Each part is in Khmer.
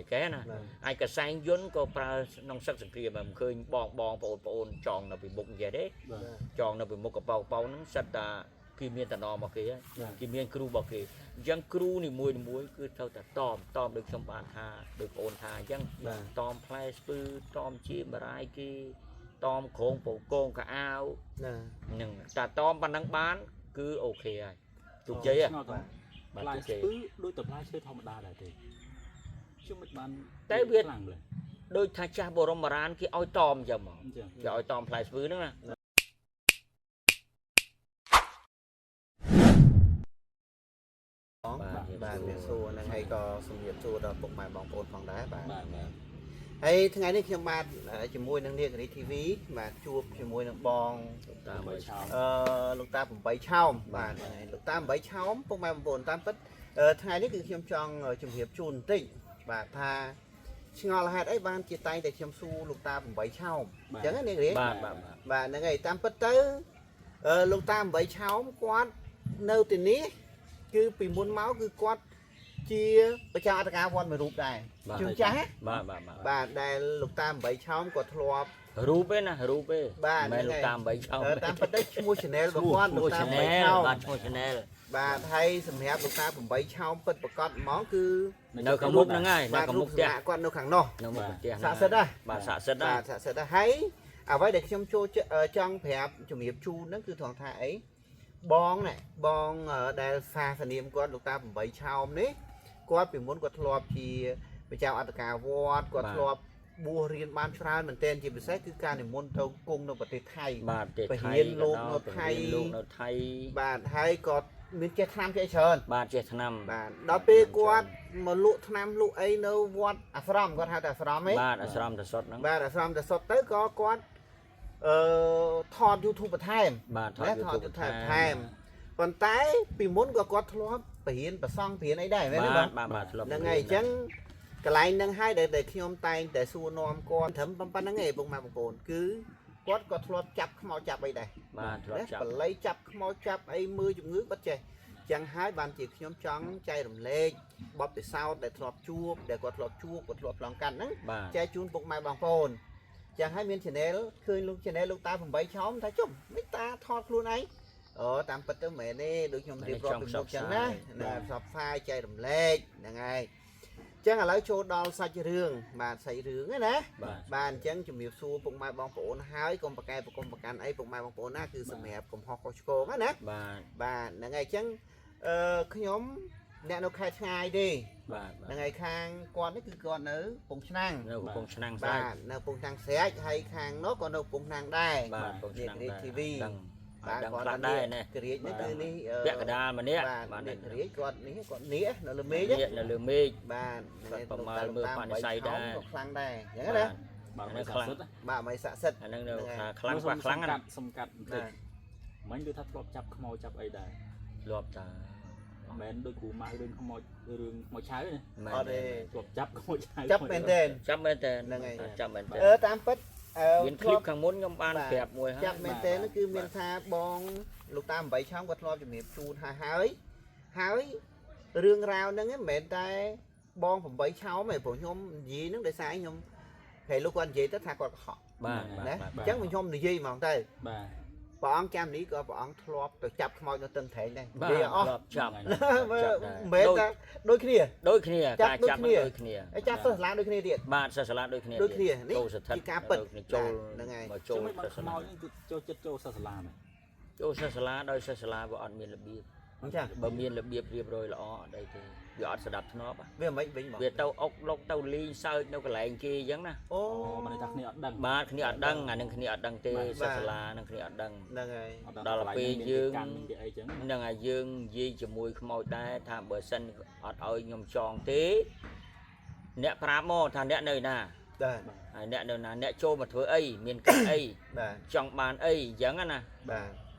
cái nè ai cả sang dốn có pra nông sắc sừng kia mà khơi bong bồn tròn là bị bụng vậy đấy tròn là bị một cái bao nó sạch ta kim miên ta nọ mà kia kim miên kêu bọc kia dân kêu này muối cứ theo ta tòm được trong bàn tha được ôn tha dân tòm play spư tòm chim mà ai kia tòm khôn bộ côn cả ao nhưng ta tòm ban đăng bán cứ ok rồi chụp giấy à play spư đôi tập play chơi thòng đa đại thì chứ mình bán tế biết đôi thay cha bộ rong maran kia oi tòm giờ mà oi tòm play spư nữa nè bạn miền xuôi là ngày có sum nhiệt xuôi đó bụng mày bong bồn phòng đá bạn hay tháng ngày này khi mà chỉ môi năng liên cái TV mà chụp chỉ môi năng bong lục ta cũng bảy chao bạn lục ta bảy chao bụng mày bong bồn tam tất tháng ngày nàyคือkhiêm trong trường hiệp chun tịnh và tha ngò là hai ấy ban chia tay để khiêm su lục ta cũng bảy chao chẳng hạn này và ngày tam tất tới lục ta bảy chao quát nâu tiền ní cứ bị muốn máu cứ quát chia bây giờ ta cá con mà rụp này trường trái bà đây lục tam bảy chóng có thọp rụp ấy nè rụp ấy bà lục tam bảy chóng tam phát đấy mua Chanel và con lục tam bảy chóng bà thay sầm hẹp lục tam bảy chóng bật bật con món cứ đâu không múc nó ngay bà rụp dạ con đâu khẳng nọ xạ sệt đây bà xạ sệt đây hay à vậy để trong chỗ trong hẹp chủ nghiệp chu nó cứ thoáng thả ấy bong này bong ở đây pha phần niệm con lục tam bảy chóng đấy có bị muốn có thọp thì bây giờ ăn cả vót có thọp bùa riêng ban tràn mình tên chỉ bị xét cứ ca này môn thâu cung nó bật thay phải hiền luôn nó thay bạn hay có miếng chết nam chạy sơn bạn chết nam bạn đó pe quát mà lụa nam lụa ấy nó vót from con hai ta from ấy bạn from ta sốt nó bạn from ta sốt tới có quát thọt YouTube thay bạn thọt YouTube thay còn tái bị muốn có thọp phải hiền và xong hiền ấy đây mấy bạn là ngày chẳng cái lại nâng hai để khi ông tay để xua nom con thấm bấm nó nghề bông mà một cồn cứ quát có thọp chập mau chập ấy đây lấy chập mau chập ấy mưa chụp ngước bắt chơi chẳng hai bạn chỉ khi ông trắng chay đầm lê bóp để sau để thọp chua để có thọp lòng cằn đấy chay chun bụng mai bằng cồn chẳng hai miếng Chanel khơi luôn Chanel lúc ta vùng bảy chóm thấy chung mấy ta thọt luôn ấy tam bật tới mẹ nè được nhom đi pro một chẳng á là sọp phai chay đầm lê là ngày chẳng là lấy chỗ đo sai rương mà xây rương ấy nè bàn chẳng chụp miêu xu bụng mai bong bổ hái con bạc cây con bạc can ấy bụng mai bong bổ na cứ sầm hẹp cùng hoa cô á nè bà là ngày chẳng cái nhóm nè nó khai khai đi là ngày khang con ấy cứ con nữ bụng năng bà là bụng năng xé hay khang nó còn đâu bụng năng đây điện TV bạn còn đây nè cái riết nhất này vẽ cái đa mà nè bạn riết còn nĩa nó lừa mê chứ là lừa mê bạn mà mưa bạn say đây khăn đây nhớ đấy bà mày xả sệt năng khăn anh xâm cắt mấy đứa thắt lọp chập màu chập ấy đây lọp ta mến đôi củ mai bên không màu trái này lọp chập màu trái chập bên tên là ngày chập bên tên tam phất miền clip khang muốn nhom ban đẹp mùi chập bên tên nó cứ miền tha bong lục tam bảy chóng quật lo chụp miệp chun hái rương rau nó cái mền tay bongผมbảy cháu màyผมnhom gì nó để sai nhom thì lúc anh chị tất cả còn họ chắc mình nhom gì mà không tay bọn chăm lý có bọn thọp từ chập môi nó tân thể này mẹ ta đôi khi chắp đôi khi chắp sơ lá đôi khi điện bạn sơ lá đôi khi chỉ cá bật là ngày châu sơ lá đôi sơ lá bọn miền là bia bờ miền là bia rồi lọ đây thì giọt sẽ đập nó về tàu ốc lốc tàu ly sao đâu cái lạnh kia giống nè mà khi ở đăng ngày khi ở đăng tê sơ lá khi ở đăng đó là pe dương nâng ngày dương di cho mùi mồi đá tham bờ sân ở ơi nhom tròn tí nè pramo thằng nè nơi nè nè nơi nè nè trôi mà thổi ấy miền cây ấy trong bàn ấy giống nè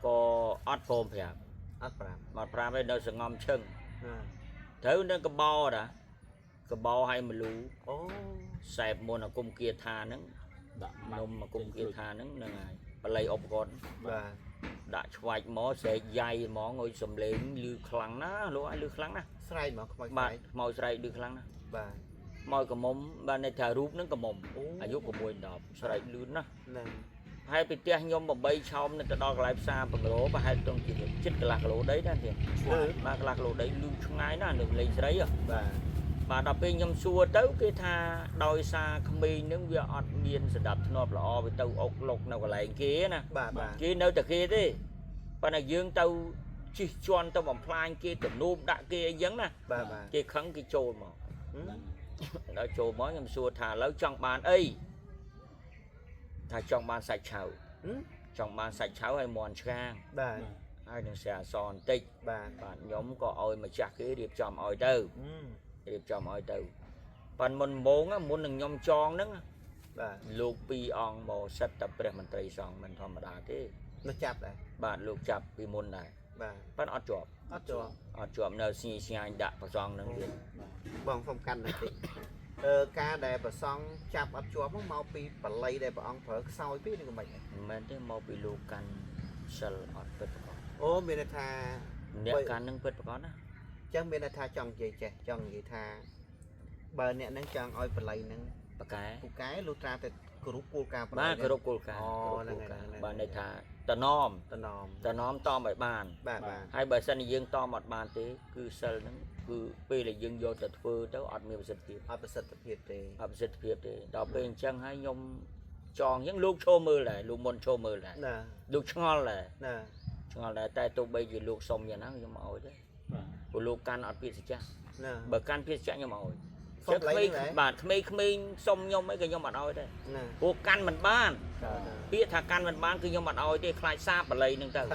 có ớt phôm phải mà pram đây đâu sẽ ngon chân thứ nó cái bo hay mà lú sẹp môn là cung kia tha nứng nôm mà cung kia tha nứng này lấy ốp con đã xoay mỏ sẽ dây mỏ ngồi sầm lên lư khăng ná lúa lư khăng ná sài mà bạn màu sài lư khăng ná môi cầm mồm ban này thà rúp nó cầm mồm ai giúp cầm môi đọp sao lại lún đó hai bị tia nhom mà bay xong nên đo lại xa bằng lỗ và hai tuần chỉ chết cái lạc lỗ đấy đó thì ba cái lạc lỗ đấy lưu ngay nó được lấy đấy rồi bà đọc bên nhom xua tới cái tha đôi xa không bi những việc ọt miên sẽ đập nộp lọ với tàu ốc lục nào còn lại kia nè kia nơi từ kia đi và này dương tàu chỉ chọn tàu bằng plan kia tụm nôm đã kia giống nè kia khấn cái trôi mà đó trôi mới nhom xua thả lấy trong bàn ấy thà trong bàn sạch chảo trong bàn sạch chảo hay mòn trang hai đừng xả son tích bạn nhóm có oi mà chặt cái điệp chòm oi đâu điệp chòm oi đâu phần mình muốn á muốn đừng nhom tròn đó lục pi on mồ sắt tập để mình tây son mình thầm đá thế nó chặt này bạn lục chặt pi môn này bạn ọt chuột nơi xì xì anh đã vào son nâng tiền bằng phong canh này ca để bà xong chạp ấp chúa mong mau pi bà lấy để bà ông phở sau biết đi của mình mình thế mau pi lục căn sel ọt bớt ô mình là thà nè căn nâng bớt có á chẳng mình là thà chồng gì trẻ chồng gì thà bà nè nâng chồng oi bà lấy nâng bà cái lưu tra thì group cô ca ba group cô ca bà này thà tờ nóm to bảy bàn hai bà sân dương to một bàn thế cứ sel nâng cứ bây là dương vô tật phơ tới ọt miêu sật thiệt thế đọc bên chân hai nhom tròn những lúc chô mưa lại lúc môn chô mưa lại lúc ngon lại tay tôi bây giờ lúc xong nhà nó nhưng mà ổi đấy của lúc can ọt biết chắc bờ can biết chắc nhưng mà ổi chắc mấy xong nhau mấy cái nhau mặt ôi đây cuộc căn mình ban biết thà căn mình ban cứ nhau mặt ôi đây khai xa bà lấy nâng tờ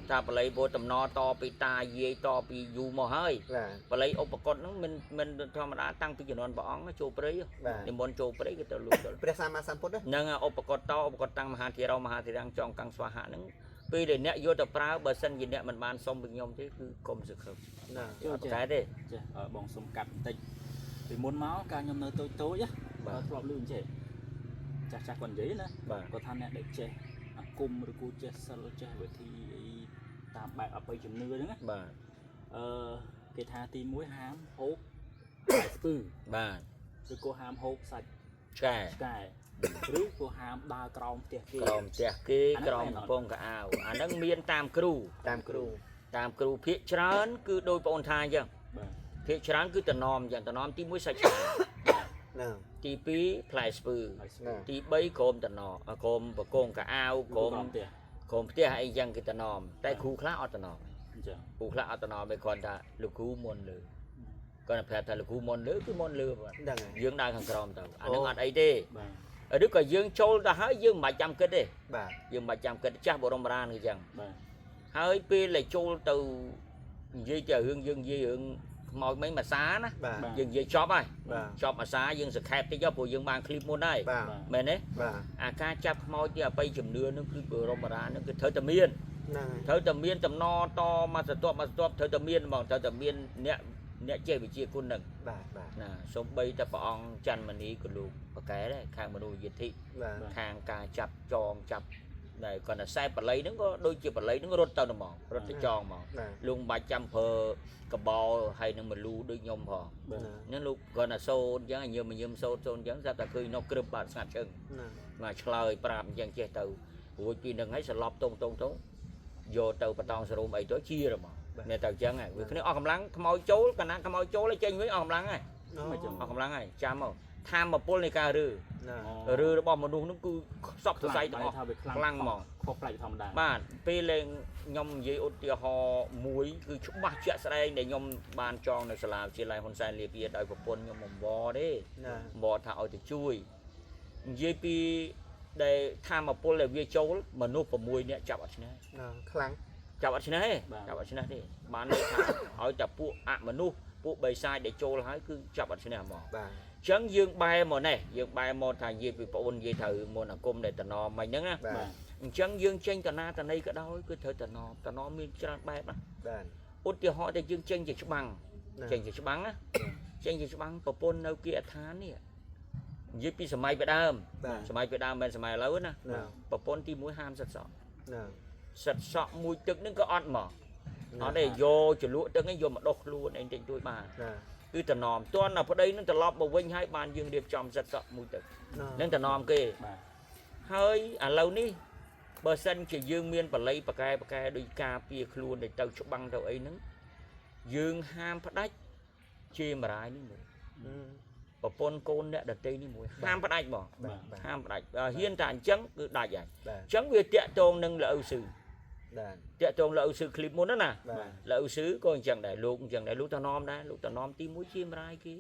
ta bà lấy vô tầm no to bị ta dê to bị dù mò hơi bà lấy ốp bà con nó mình thôi mà đã tăng cái chuyện non bỏ nó chụp đấy thì muốn chụp đấy cái tờ luôn nâng ốp bà con to ốp bà con tăng mà hà thì đang chọn căng xoa hạ nâng vì để nẹ vô tập prao bờ sân gì nẹ mình ban xong bình nhom thế cứ công sự không cái đấy ở bóng sông cắt tịch thì muốn máu ca nhom nơi tối á lọp lươn trẻ chặt còn giấy nữa có than nè để trẻ cùng rồi cô trẻ sao trẻ vậy thì tạm bài ở bây chừng nưa đó cái tha tim muối hám hốt từ rồi cô hám hốt sạch cài rước cô hám ba còng tiệt kia còng phong cả ảo anh đang miên tam cừu phía trán cứ đôi bọn thai chứ phía trán cứ tận nòm tí muối sạch tí pí plei spư tí bấy cồm tận nò cồm và cồm cả ao cồm tia hay dân cái tận nòm tay khu khá ở tận nòm mấy con ta lục khu môn lừa còn là phải lục khu môn lừa cứ môn lừa dương đang hàng còm tàu anh đang ăn ấy đi ở đức là dương châu ta hái dương 700 kg đi dương 700 kg chắc bộ đông ra người dân hái pí lại châu từ dây chờ hương dương dây hương mọi mấy mà xá đó dừng về shop ai shop mà xá dừng sực hẹp cái do của dừng bàn clip môn đây mẹ đấy ca chắp môi thì bay chùm nưa nó cứ bờ rong ra nó cứ thời tầm miên tầm no to mà stop thời tầm miên nè chơi bị chia con đừng số bay ta bọn chăn mà ní của lục và cái đấy khang mà nuôi dịch thị khang ca chắp tròn chắp này còn là sai bà lấy nó có đôi chiếc bà lấy nó có rốt tao mỏng rốt tròn mỏng luôn 300 per cà bò hay nó mà lưu đôi nhom hò nó lúc còn là sâu giống như mà nhom sâu giống ra ta cười nó cứ bạn sạt chân mà lời bàm chẳng che từ buổi chiều đừng ấy sẽ lọp tông vô từ bà tông sẽ rùm ấy tối chia rồi mà nên tao chẳng này vì cái này cầm lắng môi chố cái nào môi chố lấy chân với cầm lắng này cầm lắng này chăm không tham mà pol này ca rư nó bom mà đu nó cứ sọc từ say đó lăng mỏng bạn pê lên nhom dưới ô tia ho muối cứ chúc ba chuyện sau đây để nhom ban tròn này sẽ làm chỉ lại hôn sai liệp bia đòi của pol nhom bò đấy bò thảo thì chui dưới pi để tham mà pol là bia châu mà núp vào muối nè chạm ở trên này chạm ở trên này đi bán hỏi chạm pu mà núp pu bày sai để châu là cứ chạm ở trên này mỏ chẳng dương bay một thành gì vì phụ gì thử một là cung để tận nó mày nhớ á chẳng dương tranh tận na tận đây cái đó cứ thời tận nó miên cho bay mà út thì họ thì dương tranh chỉ cho bằng tranh chỉ cho bằng á tranh chỉ cho bằng phụ pôn đâu kia tháng nè dưới pi sầm mai Việt Nam bên sầm mai lớn nè phụ pôn ti mũi ham sật sọ mùiទឹក នឹង ក៏ អត់ មក អត់ ទេ យក ចលក់ ទឹក ហ្នឹង យក មក ដុស ខ្លួន ឯង តិច តួច បាន គឺតំណមទាន់ដល់ប្តីនឹងត្រឡប់មកវិញហើយបានយើងរៀបចំសិតសក់មួយទៅនឹងតំណមគេហើយឥឡូវនេះបើសិនជាយើងមានបល័យប្រកែដោយការពារខ្លួនទៅច្បាំងទៅអីហ្នឹងយើងហាមផ្ដាច់ជាមរាយនេះមួយប្រពន្ធកូនអ្នកដតីនេះមួយហាមផ្ដាច់មកហាមផ្ដាច់ហ៊ានតែអញ្ចឹងគឺដាច់ហើយអញ្ចឹងវាតាក់ទងនឹងលើស៊ឺតាក់ទងលើស៊ឺคลิปមុនណាលើស៊ឺក៏អញ្ចឹងដែរលោកអញ្ចឹងដែរលោកតំណមដែរលោកតំណមទី1ជាមរាយគេ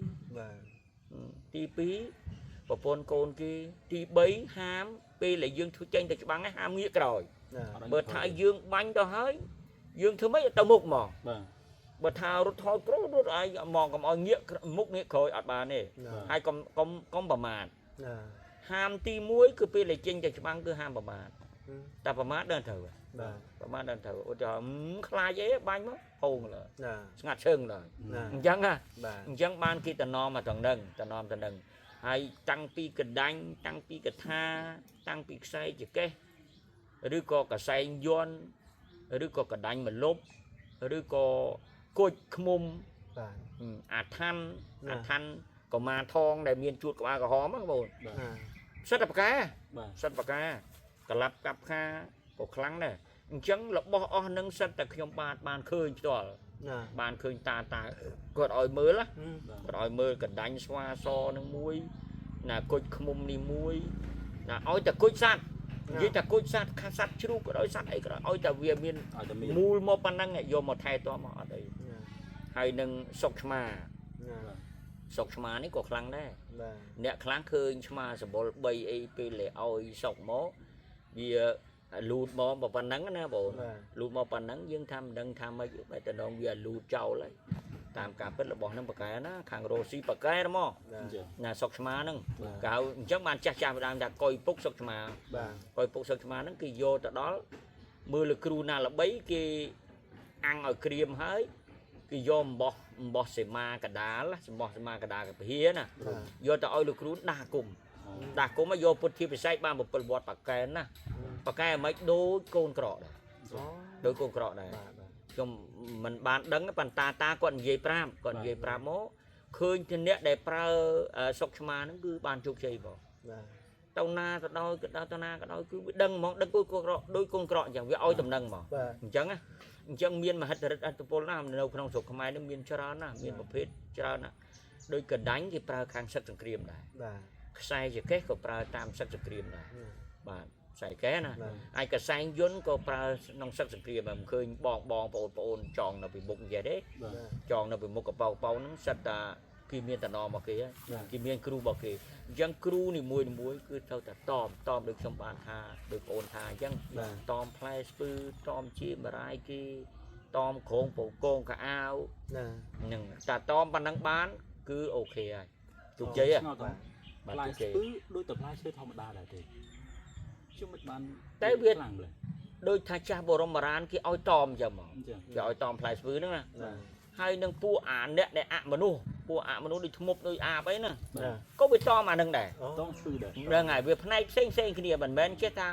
ទី2ប្រពន្ធកូនគេទី3ហាមពេលដែលយើងធ្វើចេញទៅច្បាំងហាមងាកក្រោយបើថាយើងបាញ់ទៅហើយយើងធ្វើម៉េចទៅមុខមកបើថារត់ថយព្រោះរត់ឲ្យមកកុំឲ្យងាកមុខងាកក្រោយអត់បានទេហើយកុំប្រមាថហាមទី1គឺពេលដែលចេញទៅច្បាំងគឺហាមប្រមាថតែប្រមាថដល់ត្រូវប្រមាថដល់ត្រូវឧទាហរណ៍ខ្លាចអីបាញ់មកហូងលើស្ងាត់ឈឹងលើអញ្ចឹងអញ្ចឹងបានគេតំណមកទាំងនឹងហើយតាំងពីកដាញ់តាំងពីកថាតាំងពីខ្សែចកេះឬក៏កសែងយន់ឬក៏កដាញ់ម្លប់ឬក៏គុជឃ្មុំអាឋានកម៉ាថងដែលមានជួតក្បាលក្រហមហ្នឹងបងសិតតែបកាសិតបកាក្លាប់កាប់ខាក៏ខ្លាំងដែរអញ្ចឹងរបស់អស់នឹងសិតតែខ្ញុំបានឃើញផ្ទាល់បានឃើញតាគាត់ឲ្យមើលគាត់ឲ្យមើលកដាញ់ស្វាសនឹងមួយណាគុជឃ្មុំនេះមួយណាឲ្យតែគុជសัตว์និយាយតែគុជសัตว์ខាសัตว์ជ្រូកក៏ដោយសัตว์អីក៏ឲ្យតែវាមានមូលមកប៉ុណ្ណឹងយកមកថែទាំមកអត់អីហើយនឹងសុកឆ្មាសុកឆ្មានេះក៏ខ្លាំងដែរអ្នកខ្លាំងឃើញឆ្មាសម្បុរ3អីពេលឲ្យសុកមកវាលូតមកប៉ុណ្ណឹងណាបងលូតមកប៉ុណ្ណឹងយើងថាមិនដឹងថាម៉េចបែរតែដងវាលូតចោលហើយតាមការពិតរបស់នឹងបកែណាខាងរ៉ូស៊ីបកែមកណាសុកឆ្មាហ្នឹងកៅអញ្ចឹងបានចាស់ម្ដងថាកុយពុកសុកឆ្មាកុយពុកសុកឆ្មាហ្នឹងគេយកទៅដល់មើលលោកគ្រូណាល្បីគេអាំងឲ្យក្រៀមហើយគេយកអំបោះសេមាកដាលសម្បោះសេមាកដាលកពហិណាយកទៅឲ្យលោកគ្រូដាស់គុំមកយកពុទ្ធិពិសេសបាន7វត្តបកែណាបកែមិនដូចកូនក្រកដែរដូចកូនក្រកដែរខ្ញុំមិនបានដឹងប៉ុន្តែតាគាត់និយាយប្រាប់មកឃើញជាអ្នកដែលប្រើសុកឆ្មាហ្នឹងគឺបានជោគជ័យបងទៅណាទៅដោយគឺទៅណាក៏ដោយគឺវាដឹងហ្មងដឹងគូកូនក្រកដូចកូនក្រកអញ្ចឹងវាឲ្យតំណែងហ្មងអញ្ចឹងមានមហិទ្ធិឫទ្ធិអត្តពលណានៅក្នុងស្រុកខ្មែរនេះមានច្រើនណាមានប្រភេទច្រើនណាដោយកដាញ់គេប្រើខាងសឹកសង្គ្រាមដែរខ្សែចកេះក៏ប្រើតាមសឹកសង្គ្រាមដែរបាទខ្សែកេះណាហើយកសែងយន្តក៏ប្រើក្នុងសឹកសង្គ្រាមមិនឃើញបងប្អូនចងនៅពីមុខនិយាយទេចងនៅពីមុខកប៉ៅហ្នឹងសិតតាគេមានតំណមកគេហើយគេមានគ្រូរបស់គេអញ្ចឹងគ្រូនីមួយគឺត្រូវតែតមដូចខ្ញុំបានថាដូចបងអូនថាអញ្ចឹងតមផ្លែស្ពឺតមជាមរាយគេតមក្រងពងកងកៅអៅហ្នឹងតែតមប៉ុណ្ណឹងបានគឺអូខេហើយជោគជ័យហ៎ផ្លែស្ពឺដូចតែផ្លែឈើធម្មតាដែរទេខ្ញុំមិនបានតែវាដូចថាចាស់បរមរានគេឲ្យតមអញ្ចឹងមកគេឲ្យតមផ្លែស្ពឺហ្នឹងណាហើយនឹងពួកអាអ្នកដែលអមនុស្សដូចធ្មប់ដូចអាបអីណាក៏វាតមអានឹងដែរតមស្ពឺដែរហ្នឹងហើយវាផ្នែកផ្សេងគ្នាមិនមែនចេះថា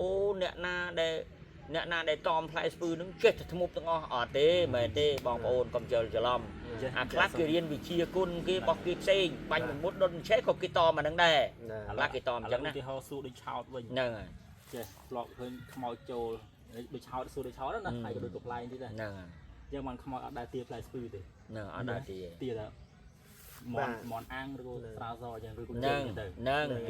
អូអ្នកណាដែលតមផ្លែស្ពឺហ្នឹងចេះតែធ្មប់ទាំងអស់អត់ទេមែនទេបងប្អូនកុំច្រឡំអាខ្លះគេរៀនវិជាគុណគេបោះគេផ្សេងបាញ់មុតដុតឆេះក៏គេតមអានឹងដែរអាខ្លះគេតមអញ្ចឹងណាគេហៅសួរដូចឆោតវិញហ្នឹងហើយចេះធ្លាប់ឃើញខ្មោចចូលដូចឆោតសួរដូចឆោតណាហើយក៏ដូចកំ pl ែងទៀតដែរហ្នឹងហើយយើងមិនខ្មោចអត់ដែរទាផ្លែស្ពឺទេហ្នឹងអត់ដែរទាតែមន់អាំងឬស្រាសអញ្ចឹងឬក៏ហ្នឹង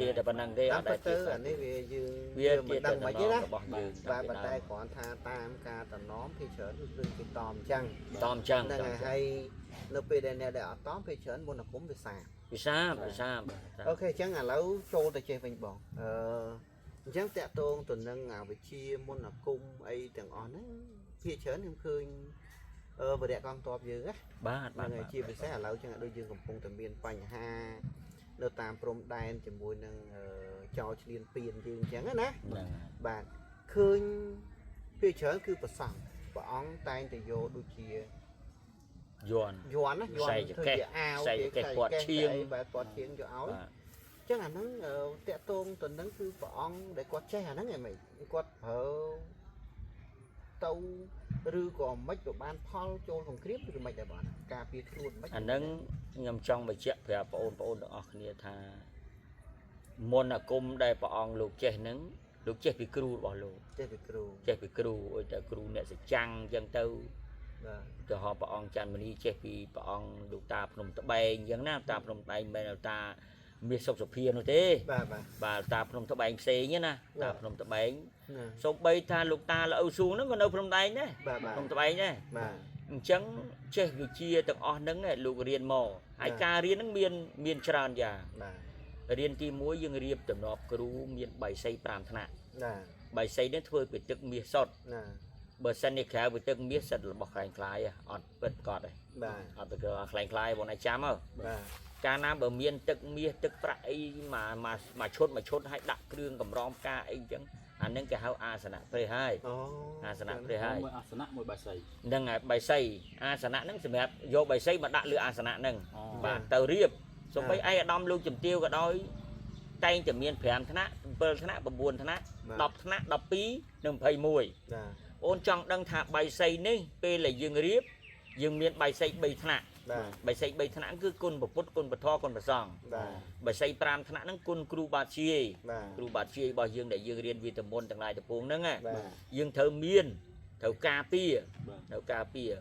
ទាតែប៉ុណ្្នឹងទេអត់ដែរទាអានេះវាមិនដឹងមិនទេណាបាទប៉ុន្តែគ្រាន់ថាតាមការតំណភាគច្រើនគឺគេតមអញ្ចឹងហ្នឹងហើយនៅពេលដែលអ្នកដែលអត់តមភាគច្រើនមុនអាគមវាសាអូខេអញ្ចឹងឥឡូវចូលទៅចេះវិញបងអញ្ចឹងតាក់ទងទៅនឹងវិជាមុនអាគមអីទាំងអស់ហ្នឹងភាគច្រើនខ្ញុំឃើញវរៈកងទ័ពយើងណាបាទជាពិសេសឥឡូវចឹងដូចយើងកំពុងតែមានបញ្ហានៅតាមព្រំដែនជាមួយនឹងចោលឈ្លានពានយើងចឹងណាបាទឃើញភាគច្រើនគឺប្រសង់ព្រះអង្គតែងតែយកដូចជាយន់ណាធ្វើជាអាវគេគាត់ឈៀងបាទគាត់ឈៀងយកឲ្យចឹងអាហ្នឹងតាក់ទងទៅនឹងគឺព្រះអង្គដែលគាត់ចេះអាហ្នឹងឯងគាត់ប្រើ tàu rư có mấy của ban phao trôn phòng clip thì mấy đại bọn cà phê luôn mấy anh nâng nhầm trong bài chuyện về bà ôn được ọc nghĩa tha môn là cung đây bà ôn lục chế nâng lục chế bị kru bỏ lục chế bị kru ôi ta kru nè sẽ chăng dân tâu cho họ bà ôn chăn mà đi chế bị bà ôn lục ta nông ta bay dân nào ta nông tay bên ta miệt sọc sọc phiền rồi thế bà ta nông ta bay xe nhé nè ta nông ta bay sọc bay ta lục ta là âu xuống nó còn đâu nông tay nhé nông ta bay nhé chẳng chế người chia từng on nâng này lục riêng mò hai ca riêng nâng miền tràn già riêng ti muối dương riêng tầm nọp kêu miền bảy xây pram thana bảy xây đến thôi bị tức miệt sọt bờ sân này khéo bị tức miệt sọt là bọc hành khai ọt bật cọt này ọt bật hành khai bọn này chám không ca nam bờ miền tức miệt tức phải mà chốt hay đặt kêu cầm rom ca ấy chẳng anh nâng cái hao asana pre2 asana pre2 asana một bài xây nâng bài xây asana nâng xem vô bài xây mà đặt lựa asana nâng và tàu riệp xong bây ai đom lưu chùm tiêu cả đôi tay chùm miên phèm thana bơ thana bờ buồn thana đọc pí nâng phây mùi ôn trong đăng thả bài xây ní p là dương riệp dương miên bài xây bay thana bài xây bay thana cứ côn bờ put côn bờ tho côn bờ sòng bài xây pram thana nâng côn kru bát chi bao dương để dương riêng vitamin từng lại tập uống nâng dương thơ miên thơ cà pia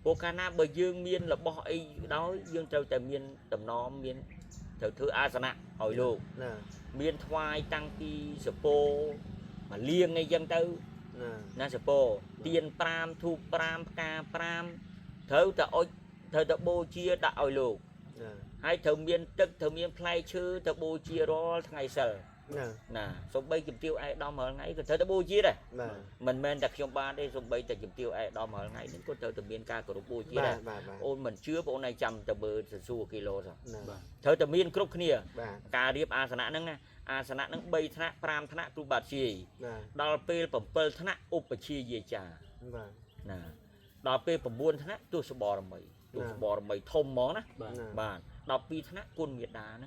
bộ cana bờ dương miên là bỏ ấy đó dương trâu tầm miên tầm nó miên thơ thứ asana hỏi luôn miên thoai tăng pi spo mà liêng ngay dân tư na spo tiền pram thu pram ca pram thơ ta bô chia đã hỏi luôn hai thợ miên tức thợ miên play chư thợ bô chia đó ngày sờ nè xong bây chụp tiêu ai đo mở ngay thợ ta bô chia đây mình men đặt trong ba đây xong bây ta chụp tiêu ai đo mở ngay đến con thợ miên ca của bô chia đây ôn mình chưa bộ này trăm tờ bờ xu kilo rồi thợ ta miên crop kia cà điệp asana nâng bay thana pram thana tu bát chi đo pel phẩm pel thana upachi ye cha nè đo pel phẩm buôn thana tu sờ bò mày bò mày thôm món á bà đọc pi thana côn miệt đá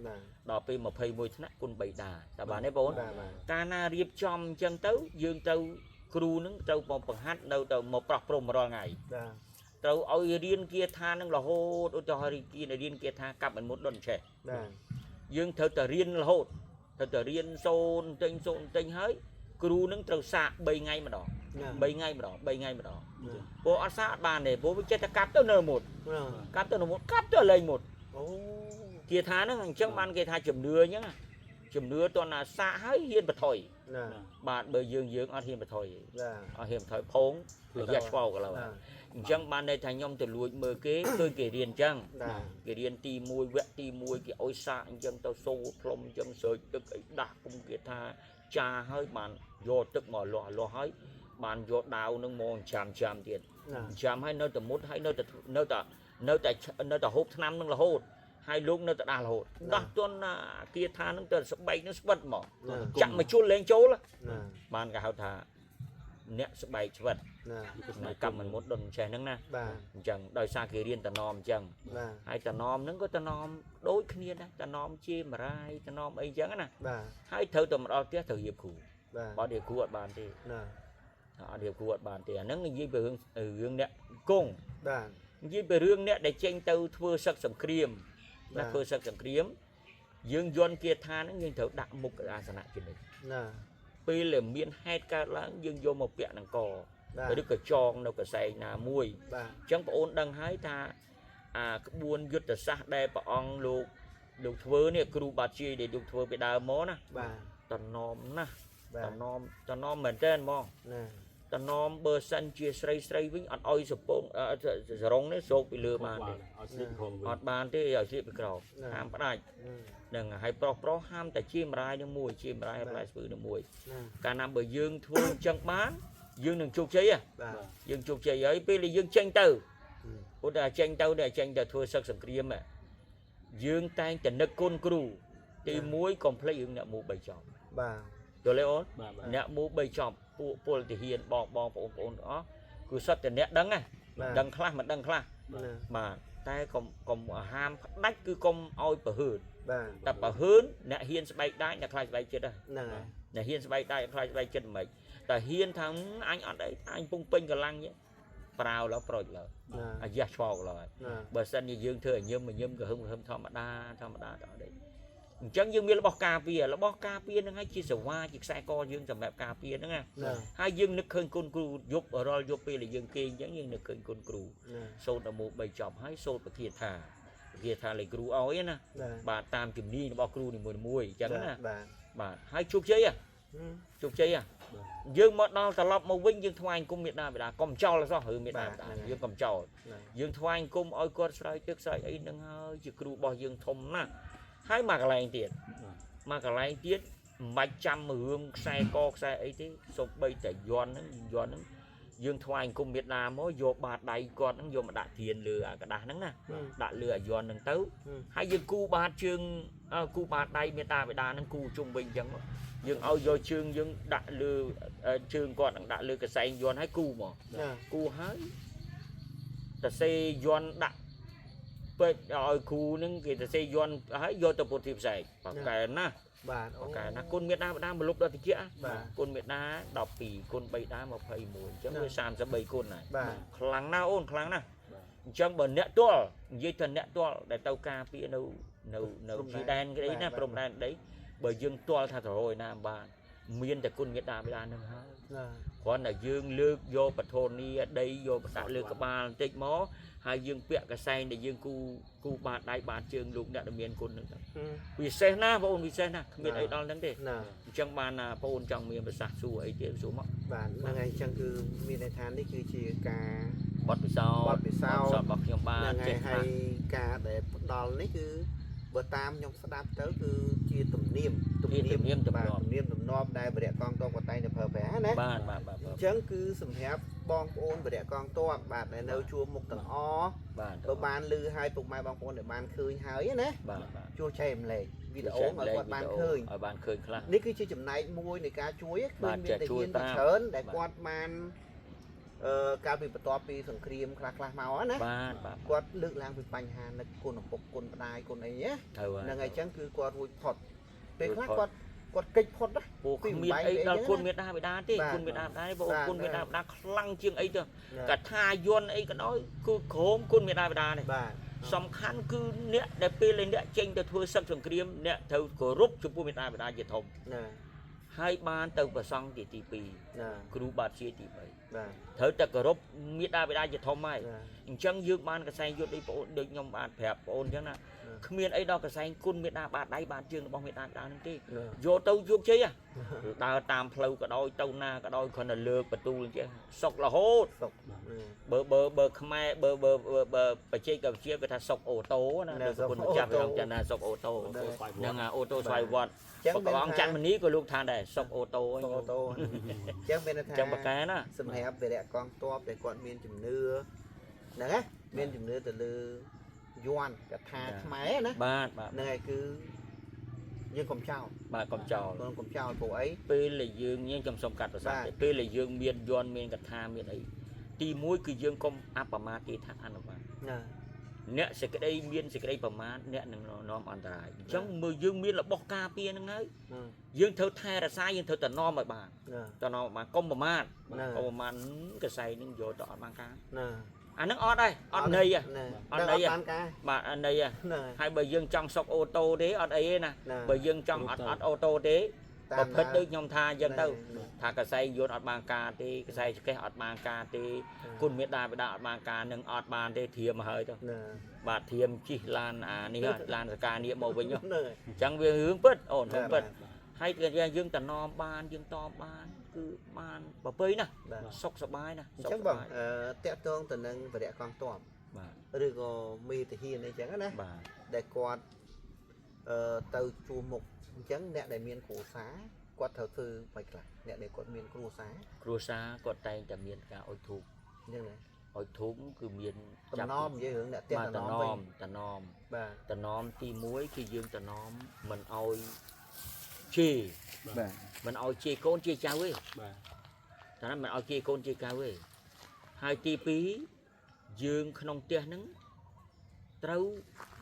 nữa đọc pi mà phơi môi thana côn bầy đá ta bà nói bốn cana riệp chom chân tấu dương tấu kru nứng tấu một phần hát đâu tấu một bọc prom rồi ngày tấu oi riêng kia tha nứng là hô đôi cho hari kia này riêng kia tha cặp mình một đòn trẻ dương thơ tờ riêng là hốt thơ tờ riêng xôn tinh hới kru nứng tấu xạ bay ngay mà đó bố ở xã bàn này bố mới chết ta cắt tới nơ một cắt tới lên một kia thá nó hàng trước ban kia tha chùm đưa nhá chùm đưa toàn là xã hái hiên bật thổi bạn bờ dương ở hiên bật thổi ở hiên thổi phóng ở giặt vào cả là chẳng ban đây thành nhom từ lùi mờ kế tôi kể riêng chăng kể riêng ti mùi vẹt ti mùi cái ôi xã chẳng tao sâu plom chẳng sợi tức ấy đạc cũng kia tha cha hơi bạn do tức mà lọ hơi bạn vô đào nâng mòn chàm tiền chàm hay nơi tờ mút hay nơi tờ hốt năm nâng là hốt hai lúc nơi tờ đà là hốt đó tuần kia tha nâng tờ sắp bay nó sắp bật mỏ chẳng mà chôn lên chỗ là bạn cả hào thả nè sắp bay sắp bật cầm mình một đồn chè nâng nè chẳng đời xa kia riêng tờ nòm chẳng hai tờ nòm nâng có tờ nòm đối kia đó tờ nòm chia mà rai tờ nòm ấy chẳng nè hai thơ tờ mà đo tiếc thơ hiệp khủ bỏ địa khu ở bàn thì điều của bạn thì nó như về hướng nè cung như về hướng nè để tranh tàu thưa sắc sầm kriêm là thưa sắc sầm kriêm dương doan kia tha nó như thấu đạo mục asana chuyện này pi là miên hai ca láng dương vô một bẹn đằng cò để được cái tròn đâu cái xài là muôi chẳng có ôn đăng hái tha buôn giật từ xa đây bà ông lục thưa nè kêu bà chi để lục thưa bị đào mó nè tần nôm mình trên mong ta nom bơ xanh chia sray với ăn oi sụp bông rong đấy sốt bị lừa bàn ọt bàn thế ở chị bị cào ham bắt đại đừng hay pro ham tại chim rai nó mùi chim rai lại xử nó mùi cả năm bờ dương thua chân bán dương đừng chụp cháy dương chụp cháy ấy bây là dương tranh từ của đã tranh tàu để tranh thua sắc sầm kia mà dương tay tình nước côn cừu thì muối còn play dương nè mù bảy chọn rồi lấy ớt nè mù bảy chọn pol thì hiền bong đó cứ xuất từ nét đắng này đắng khla mà đắng khla mà tay còn ham đách cứ công oi bờ hừ តែបើហ៊ឿនអ្នកហ៊ានស្បែកដាច់អ្នកខ្លាចស្បែកចិត្ត ហ្នឹងហើយ អ្នកហ៊ានស្បែកដាច់ខ្លាចស្បែកចិត្តមិនតែហ៊ានថាអញអត់អីអញពងពេញកម្លាំងប្រាវឡើយប្រូចឡើយអាយ៉ាឆ្វោកឡើយបើសិនជាយើងធ្វើឲ្យញឹមក៏ហឹមធម្មតាទៅអត់ទេអញ្ចឹងយើងមានរបស់ការពារហ្នឹងហើយជាសេវាជាខ្សែកយើងសម្រាប់ការពារហ្នឹងណាហើយយើងនឹកឃើញគុណគ្រូយប់រាល់យប់ពេលដែលយើងគេងអញ្ចឹងយើងនឹកឃើញគុណគ្រូសូត្រដល់មក3ចប់ហើយសូត្រពធាថាលេគ្រូឲ្យណាបាទតាមជំនាញរបស់គ្រូនីមួយៗអញ្ចឹងណាបាទហើយជោគជ័យយើងមកដល់ត្រឡប់មកវិញយើងថ្វាយគុំមេដាបេដាកុំចោលសោះរឿងមេដាបេដាយើងកុំចោលយើងថ្វាយគុំឲ្យគាត់ស្រ័យទឹកស្រ័យអីហ្នឹងហើយជាគ្រូរបស់យើងធំណាស់ហើយមកកន្លែងទៀតមិនបាច់ចាំរឿងខ្សែកខ្សែអីទេសូម្បីតែយន់ហ្នឹងយើងថ្វាយគុំមេដាមកយកបាតដៃគាត់ហ្នឹងយកមកដាក់ធានលើអាក្តាស់ហ្នឹងណាដាក់លើអាយន់ហ្នឹងទៅហើយយើងគូបាតជើងគូបាតដៃមេដាបេដាហ្នឹងគូជុំវិញអញ្ចឹងយើងឲ្យយកជើងយើងដាក់លើជើងគាត់នឹងដាក់លើកសែងយន់ឲ្យគូមកគូហើយតសេយន់ដាក់ពេកឲ្យគូនឹងគេតសេយន់ហើយយកទៅពុទ្ធិផ្សេងបកែណាបាទអូកែណាគុណមេដាបដាមលុបដល់តិចគុណមេដា12គុណ3ដា21អញ្ចឹងវា33គុណហើយខ្លាំងណាស់អូនខ្លាំងណាស់អញ្ចឹងបើអ្នកទាល់និយាយថាអ្នកទាល់ដែលទៅការពារនៅជីដែនក្តីណាព្រំដែនដីបើយើងទាល់ថាទៅរយណាបានមានតែគុណមេដាបេដានឹងហើយគ្រាន់តែយើងលើកយកបធនីដីយកដាក់លើក្បាលបន្តិចមកហើយយើងពាក់កសែងដែលយើងគូបាតដៃបាតជើងលោកអ្នកដែលមានគុណនឹងពិសេសណាបងអូនពិសេសណាគ្មានអីដល់ហ្នឹងទេអញ្ចឹងបានណាបងអូនចង់មានប្រសាសន៍សួរអីទៀតសួរមកបាទហ្នឹងហើយអញ្ចឹងគឺមានន័យថានេះគឺជាការប ទពិសោធន៍របស់ខ្ញុំបានចេះហើយការដែលផ្ដល់នេះគឺបើតាមខ្ញុំស្ដាប់ទៅគឺជាទំនៀមទំនាប់ដែលបរិយកងតបក៏តែងតែប្រើប្រាស់ណាបាទអញ្ចឹងគឺសម្រាប់បងប្អូនបរិយកងតបបាទដែលនៅជួរមុខទាំងអបើបានលឺឲ្យពុកម៉ែបងប្អូនដែលបានឃើញហើយណាជួយចែកម្លែកវីដេអូឲ្យគាត់បានឃើញខ្លះនេះគឺជាចំណែកមួយនៃការជួយគឺមានតែហ៊ានច្រើនដែលគាត់បានកាលពីបន្ទាប់ពីសង្គ្រាមខ្លះមកណាគាត់លើកឡើងពីបញ្ហានឹកគុណឪពុកគុណម្ដាយគុណអីណាហ្នឹងហើយអញ្ចឹងគឺគាត់រួចផុតពេលខ្លះគាត់កិច្ចផុតណាពួកគ្មានអីដល់គុណមេដាបេដាទេគុណមេដាបេដាបងគុណមេដាបេដាខ្លាំងជាងអីទៅកថាយន្តអីក៏ដោយគឺក្រមគុណមេដាបេដានេះសំខាន់គឺអ្នកដែលពេលអ្នកចេញទៅធ្វើសឹកសង្គ្រាមអ្នកត្រូវគោរពចំពោះមេដាបេដាជាធំហើយបានទៅប្រសង់ទី2គ្រូបាតជាទី3ត្រូវតែគោរពមេដាបេដាជាធំហើយអញ្ចឹងយើងបានកសែងយុទ្ធដូចបងអូនដូចខ្ញុំបានប្រាប់បងអូនអញ្ចឹងណាគ្មានអីដល់កសែងគុណមេដាបាតដៃបាតជើងរបស់មេដាបេដានឹងទេយកទៅយកជ័យដើរតាមផ្លូវក៏ដោយទៅណាក៏ដោយគ្រាន់តែលើកបន្ទូលអញ្ចឹងសុករហូតបើខ្មែរបើបច្ចេកវិទ្យាគេថាសុកអូតូណាដូចគុណម្ចាស់ព្រះអង្គចាណាសុកអូតូហ្នឹងអូតូស្វ័យវត្តព្រះអង្គច័ន្ទមនីក៏លោកថាដែរសុកអូតូអញ្ចឹងមានថាចាំបកែណាសម្រាប់វិរៈកងទ័ពដែលគាត់មានជំនឿហ្នឹងណាមានជំនឿទៅលើយ័នកថាខ្មែរណាហ្នឹងហើយគឺយើងកុំចោលកុំចោលពួកអីពេលដែលយើងខ្ញុំសុំកាត់ប្រសាទពេលដែលយើងមានយ័ន្តមានកថាមានអីទី1គឺយើងកុំអបមាទថាអនុវត្តអ្នកសេចក្តីមានសេចក្តីប្រមាទអ្នកនឹងនាំអន្តរាយអញ្ចឹងមើលយើងមានរបស់ការពារហ្នឹងហើយយើងត្រូវថែរក្សាយើងត្រូវតែនាំឲ្យបានកុំប្រមាទកសែងនឹងយកទៅអត់បានការអាហ្នឹងអត់ដែរអត់ន័យបាទអត់ន័យហើយបើយើងចង់សុកអូតូទេអត់អីទេណាបើយើងចង់អត់អូតូទេប្រភេទដូចខ្ញុំថាអញ្ចឹងទៅថាកសែងយន្តអត់បានការទេកសែងឆ្កេះអត់បានការទេគុណមេដាបេដាអត់បានការនឹងអត់បានទេធៀមមកហើយទៅបាទធៀមជិះឡានអានេះឡានសកានេះមកវិញអញ្ចឹងវារឿងពិតអូនរឿងពិតហើយយើងតំណមបានយើងតបបានគឺបានប្រពៃណាសុខសប្បាយណាអញ្ចឹងបងតាក់ទងទៅនឹងវិរៈកងទ័ពឬក៏មេទាហានអីចឹងណាដែលគាត់ទៅជួមុខអញ្ចឹងអ្នកដែលមានគ្រួសារគាត់ត្រូវធ្វើមិនខ្លះអ្នកដែលគាត់មានគ្រួសារគាត់តែងតែមានការអុជធូបអញ្ចឹងអុជធូបគឺមានតំណមនិយាយរឿងអ្នកទៀតតំណមតំណមទី1គឺយើងតំណមមិនអោយជេរមិនអោយជេរកូនជេរចៅទេតែមិនអោយជេរកូនជេរចៅទេហើយទី2យើងក្នុងផ្ទះហ្នឹងត្រូវ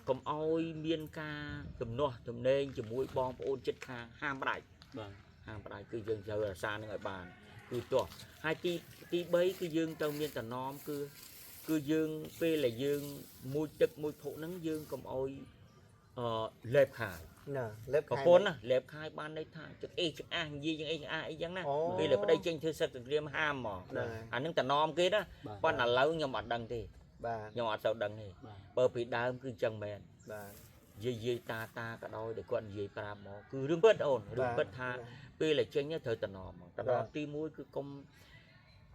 កុំអោយមានការទំនាស់ទំនេញជាមួយបងប្អូនចិត្តខាងហាមផ្ដាច់ បាទ ហាមផ្ដាច់គឺយើងត្រូវរក្សានឹងឲ្យបានគឺទាស់ហើយទី3គឺយើងទៅមានតំណមគឺយើងពេលដែលយើងមួយទឹកមួយភក់ហ្នឹងយើងកុំអោយលេបខាយ ណាលេប ប្រពន្ធណាលេបខាយបានន័យថាទឹកអេចង្អាសនិយាយយ៉ាងអេចង្អាសអីចឹងណាពេលដែលប្តីចេញធ្វើសឹកសង្គ្រាមហាមហ្មងអានឹងតំណមគេណាប៉ុន្តែឥឡូវខ្ញុំអត់ដឹងទេ បាទ ខ្ញុំអត់សូវដឹងទេ បាទ បើពីដើមគឺចឹងមែន បាទ និយាយតាក៏ដោយដែលគាត់និយាយប្រាប់មកគឺរឿងពិតអូនរឿងពិតថាពេលដែលចេញត្រូវតំណមតំណមទី1គឺកុំ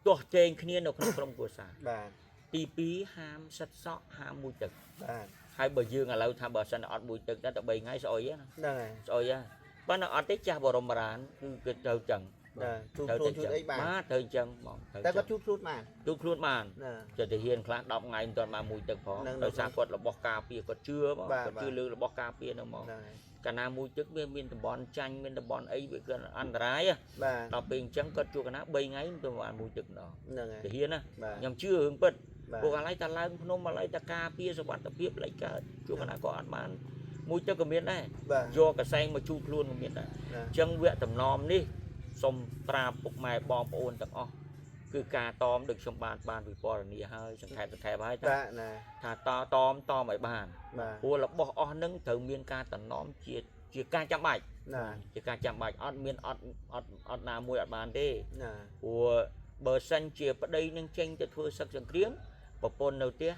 ទាស់ចែងគ្នានៅក្នុងក្រុមគ្រួសារ បាទ ទី2ហាមសិតសក់ហាមមួយទឹក បាទ ហើយបើយើងឥឡូវថាបើសិនអត់មួយទឹកតែ3ថ្ងៃស្អុយណា ហ្នឹងហើយ ស្អុយហ៎ប៉ុន្តែអត់ទេចាស់បរមរានគឺគេត្រូវចឹង បាទជួបខ្លួនជួបអីបាទ បាទត្រូវចឹងហ្មង តែគាត់ជួបខ្លួនបាន ជួបខ្លួនបាន ណា ចិត្តទៅហ៊ានខ្លះ10ថ្ងៃមិនទាន់បានមួយទឹកផងដោយសារគាត់របស់ការពារគាត់ជឿហ្មងគាត់ជឿលើរបស់ការពារហ្នឹងហ្មង ហ្នឹងហើយ កាលណាមួយទឹកវាមានតំបន់ចាញ់មានតំបន់អីវាគឺអន្តរាយ បាទ ដល់ពេលអញ្ចឹងគាត់ជួបកណា3ថ្ងៃមិនទាន់បានមួយទឹកម្ដង ហ្នឹងហើយ ទៅហ៊ានណា បាទ ខ្ញុំជឿរឿងពិត បាទ ពួកឥឡូវតែឡើងភ្នំឥឡូវតែការពារសុវត្ថិភាពលេចកើតជួបកណាក៏អត់បានមួយទឹកក៏មានដែរ បាទ យកកសែងមកជូតខ្លួនក៏មានដែរ ណា អញ្ចឹងវគ្គតំណមនេះសូមប្រាប់ពុកម៉ែបងប្អូនទាំងអស់គឺការតមដូចខ្ញុំបានវិពណ៌នាហើយសង្ខេបហើយ បាទណា ថាតមឲ្យបាន បាទ ព្រោះរបស់អស់ហ្នឹងត្រូវមានការតំណមជាការចាំបាច់ ណា ជាការចាំបាច់អត់មានអត់ណាមួយអត់បានទេ ណា ព្រោះបើសិនជាប្តីនឹងចេញទៅធ្វើសឹកសង្គ្រាមប្រពន្ធនៅផ្ទះ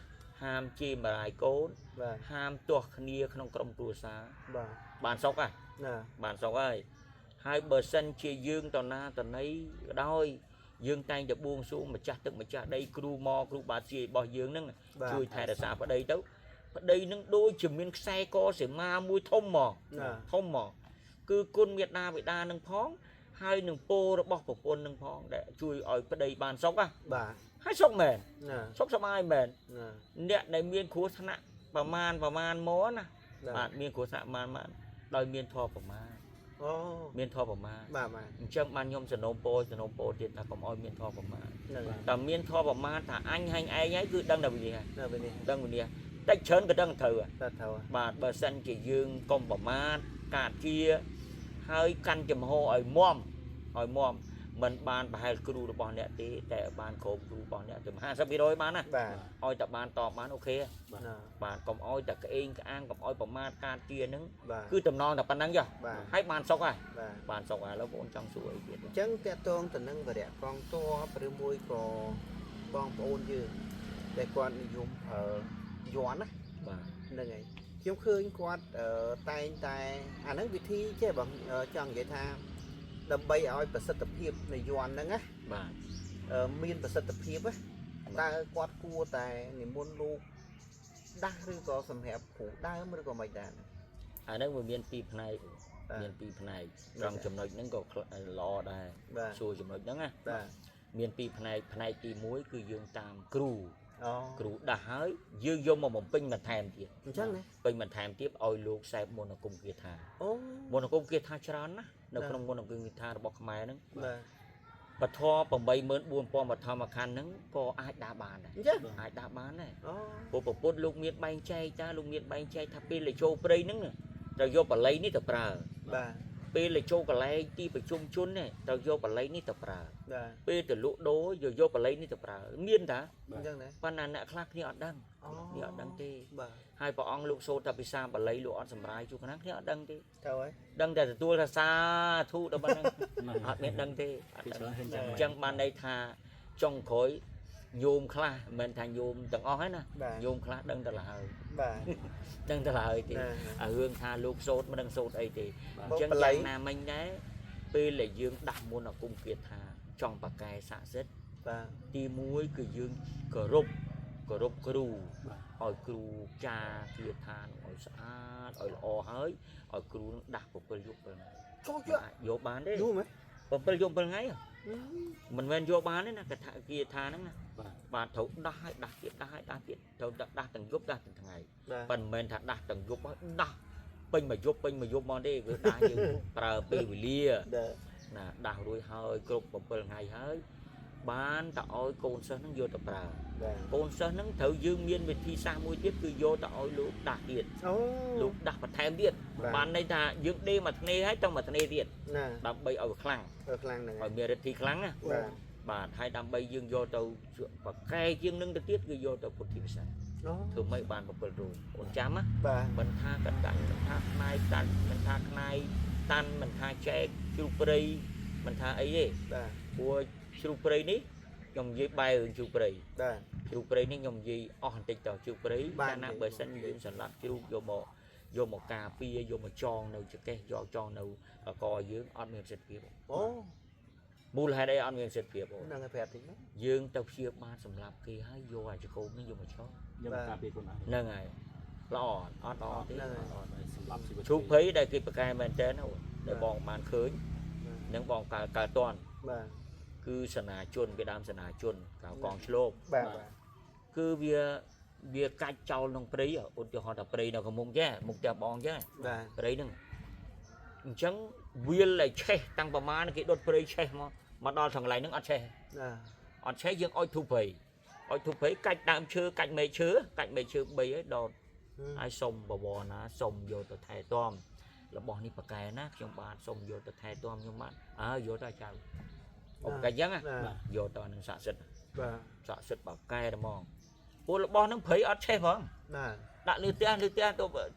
ហាមជាម្ដាយកូន បាទ ហាមទាស់គ្នាក្នុងក្រុមគ្រួសារ បាទ បានសុខហ่ะ ណា បានសុខហើយបើសិនជាយើងតណាតណីក៏ដោយយើងតែងតែបួងសួងម្ចាស់ទឹកម្ចាស់ដីគ្រូមកគ្រូបាជាយរបស់យើងហ្នឹងជួយថែរក្សាប្តីទៅប្តីនឹងដូចជាមានខ្សែកសីមាមួយធំមក ណា ធំមកគឺគុណមេត្តាបិតានឹងផងហើយនឹងពោរបស់ប្រពន្ធនឹងផងដែលជួយឲ្យប្តីបានសុខ បាទ ហើយសុខមែន ណា សុខសប្បាយមែន ណា អ្នកដែលមានគ្រោះថ្នាក់ប្រមាណមកណា ណា បាទមានគ្រោះថ្នាក់ប្រមាណដោយមានធម៌ប្រមាណ អូ មានធម៌ប្រមាណ បាទបាទ អញ្ចឹងបានខ្ញុំសនំពោទៀតថាកុំឲ្យមានធម៌ប្រមាណ ហ្នឹងហើយ តែមានធម៌ប្រមាណថាអញហាញ់ឯងហើយគឺដឹងតែវិញ្ញា នៅពេលនេះ ដឹងវិញ្ញាតិចច្រើនក៏ដឹងត្រូវ តើត្រូវ បាទបើសិនជាយើងកុំប្រមាថកាត់ជាហើយកាន់ចំហឲ្យមាំមិនបានប្រហែលគ្រូរបស់អ្នកទេតែបានក្រុមគ្រូរបស់អ្នកទៅ50%បានណា បាទ ឲ្យតែបានតបបានអូខេ ណា បាទកុំឲ្យតែក្អេងក្អាងកុំឲ្យប្រមាថកាត់ជាហ្នឹង បាទ គឺតំណងតែប៉ុណ្្នឹងចុះ បាទ ហើយបានសុខហើយ បាទ បានសុខហើយឥឡូវបងចង់សួរអីទៀត អញ្ចឹងតកតងទៅនឹងវរៈកងទ័ពឬមួយក៏បងប្អូនយើងដែលគាត់និយមយន់ណា បាទ ហ្នឹងហើយខ្ញុំឃើញគាត់តែងតែអាហ្នឹងវិធីចេះបងចង់និយាយថាដើម្បីឲ្យប្រសិទ្ធភាពនៃយន់ហ្នឹងណា បាទ មានប្រសិទ្ធភាពណាតើគាត់គួរតែនិមន្តលោកដាស់ឬក៏សម្រាប់គ្រូដើមឬក៏មិនដែរ អាហ្នឹងវាមានពីរផ្នែកមានពីរផ្នែកត្រង់ចំណុចហ្នឹងក៏ល្អដែរ បាទ សួរចំណុចហ្នឹងណា បាទ មានពីរផ្នែកផ្នែកទី1គឺយើងតាមគ្រូ អូ គ្រូដាស់ហើយយើងយកមកបំពេញបន្ថែមទៀត អញ្ចឹងណា ពេញបន្ថែមទៀតឲ្យលោកសែបមន្តអាគមគាថា អូ មន្តអាគមគាថាច្រើនណាស់នៅក្នុងមន្តអាគមគាថារបស់ខ្មែរហ្នឹង បាទ ពធ84000បឋមខណ្ឌហ្នឹងក៏អាចដាស់បានដែរ អញ្ចឹង អាចដាស់បានដែរ អូ ព្រោះពុទ្ធលោកមានបែងចែកតាលោកមានបែងចែកថាពេលលេចូលព្រៃហ្នឹងត្រូវយកបល័យនេះទៅប្រើ បាទ ពេលលេចូលកន្លែងទីប្រជុំជនត្រូវយកបល័យនេះទៅប្រើ បាទ ពេលទៅលក់ដូរយកបល័យនេះទៅប្រើមានតា អញ្ចឹងណា ប៉ុន្តែអ្នកខ្លះគ្នាអត់ដឹង អូ គ្នាអត់ដឹងទេ បាទ ហើយព្រះអង្គលោកសូត្រតែភាសាបាលីលោកអត់សម្រាយជួបណាគ្នាអត់ដឹងទេ ទៅហើយ ដឹងតែទទួលថាសាធុដល់ប៉ុណ្ណឹងអត់មានដឹងទេអត់ ពី ដឹង ច្រើនហេតុ អញ្ចឹងបានន័យថាចុងក្រោយញោមខ្លះមិនមែនថាញោមទាំងអស់ហ្នឹងណា បាទ ញោមខ្លះដឹងតែឡើយ បាទ ដឹងតែឡើយទេ ណា អារឿងថាលោកសូត្រមិនដឹងសូត្រអីទេអញ្ចឹង បល័ យ៉ាង យ ណាមិញដែរពេលដែលយើងដាស់មុនអាគមគាថាចង់បកកែស័ក្តិសិទ្ធិ បាទ ទី1គឺយើងគោរពគ្រូឲ្យគ្រូចាគាថាឲ្យស្អាតឲ្យល្អហើយឲ្យគ្រូនឹងដាស់7យប់7ថ្ងៃ ចូលយក អាចយកបានទេ យូរមែន 7យប់7ថ្ងៃមិនមែនយកបានទេណាកថាគាថាហ្នឹងណា បាទ បាទត្រូវដាស់ឲ្យដាស់ទៀតដាស់ឲ្យដាស់ទៀតត្រូវដាស់ទាំងយប់ដាស់ទាំងថ្ងៃ បាទ ប៉ុន្តែមិនមែនថាដាស់ទាំងយប់ហើយដាស់ពេញមួយយប់មកទេគឺដាស់យើងប្រើពេលវេលា ដែល ណាដាស់រួចហើយគ្រប់7ថ្ងៃហើយបានតែឲ្យកូនសិស្សហ្នឹងយកទៅប្រើ ប កូនសិស្សហ្នឹងត្រូវយើងមានវិធីសាស្ត្រមួយទៀតគឺយកទៅឲ្យលោកដាស់ទៀតលោកដាស់បន្ថែមទៀតបានន័យថាយើងដេកមួយថ្ងៃហើយទៅមួយថ្ងៃទៀតដើម្បីឲ្យខ្លាំងហ្នឹងឲ្យមានឫទ្ធិខ្លាំងណាបាទហើយដើម្បីយើងយកទៅបកកែជាងនឹងទៅទៀតគឺយកទៅពុទ្ធិវិស័យធ្វើម៉េចបាន7រូបអូនចាំណាមិនថាកណ្ដាលមិនថាផ្នែកតាន់មិនថាផ្នែកតាន់មិនថាចែកជ្រូកព្រៃមិនថាអីទេព្រោះជ្រូកព្រៃនេះខ្ញុំនិយាយបែររឿងជ្រូកព្រៃជ្រូកព្រៃនេះខ្ញុំនិយាយអស់បន្តិចតជ្រូកព្រៃកាលណាបើសិនយើងសម្លាប់ជ្រូកយកមកការពារយកមកចងនៅចកេះយកចងនៅកយើងអត់មានសិទ្ធិភាពអូមូលហេតុអីអត់មានសិទ្ធិភាពអូហ្នឹងហើយប្រាប់តិចយើងទៅព្យាបាលសម្លាប់គេហើយយកអាចកោមនេះយកមកចងយកមកការពារខ្លួនឯងហ្នឹងហើយល្អអត់ល្អទេសម្លាប់ជីវិតជ្រូកព្រៃដែលគេប្រកែមែនតើដែលបងបានឃើញនឹងបងកើតតន់គឺសេនាជនគេដើមសេនាជនកងឆ្លប់គឺវាកាច់ចោលក្នុងព្រៃឧទាហរណ៍ថាព្រៃនៅក្នុងមុខចេះមុខផ្ទះបងចេះព្រៃហ្នឹងអញ្ចឹងវាលឲ្យឆេះតាំងប្រមាណគេដុតព្រៃឆេះមកដល់ខាងកន្លែងហ្នឹងអត់ឆេះអត់ឆេះយើងអុជធូបព្រៃកាច់ដើមឈើកាច់មែកឈើ3ហើយដោតហើយសុំបវរណាសុំយកទៅថែទាំរបស់នេះប្រកែណាខ្ញុំបាទសុំយកទៅថែទាំខ្ញុំបាទយកទៅចៅអូកាច់ចឹងយកទៅនឹងស័ក្តិសិទ្ធស័ក្តិសិទ្ធប្រកែហ្មងពួករបស់ហ្នឹងព្រៃអត់ឆេះផងដាក់លើផ្ទះទៅ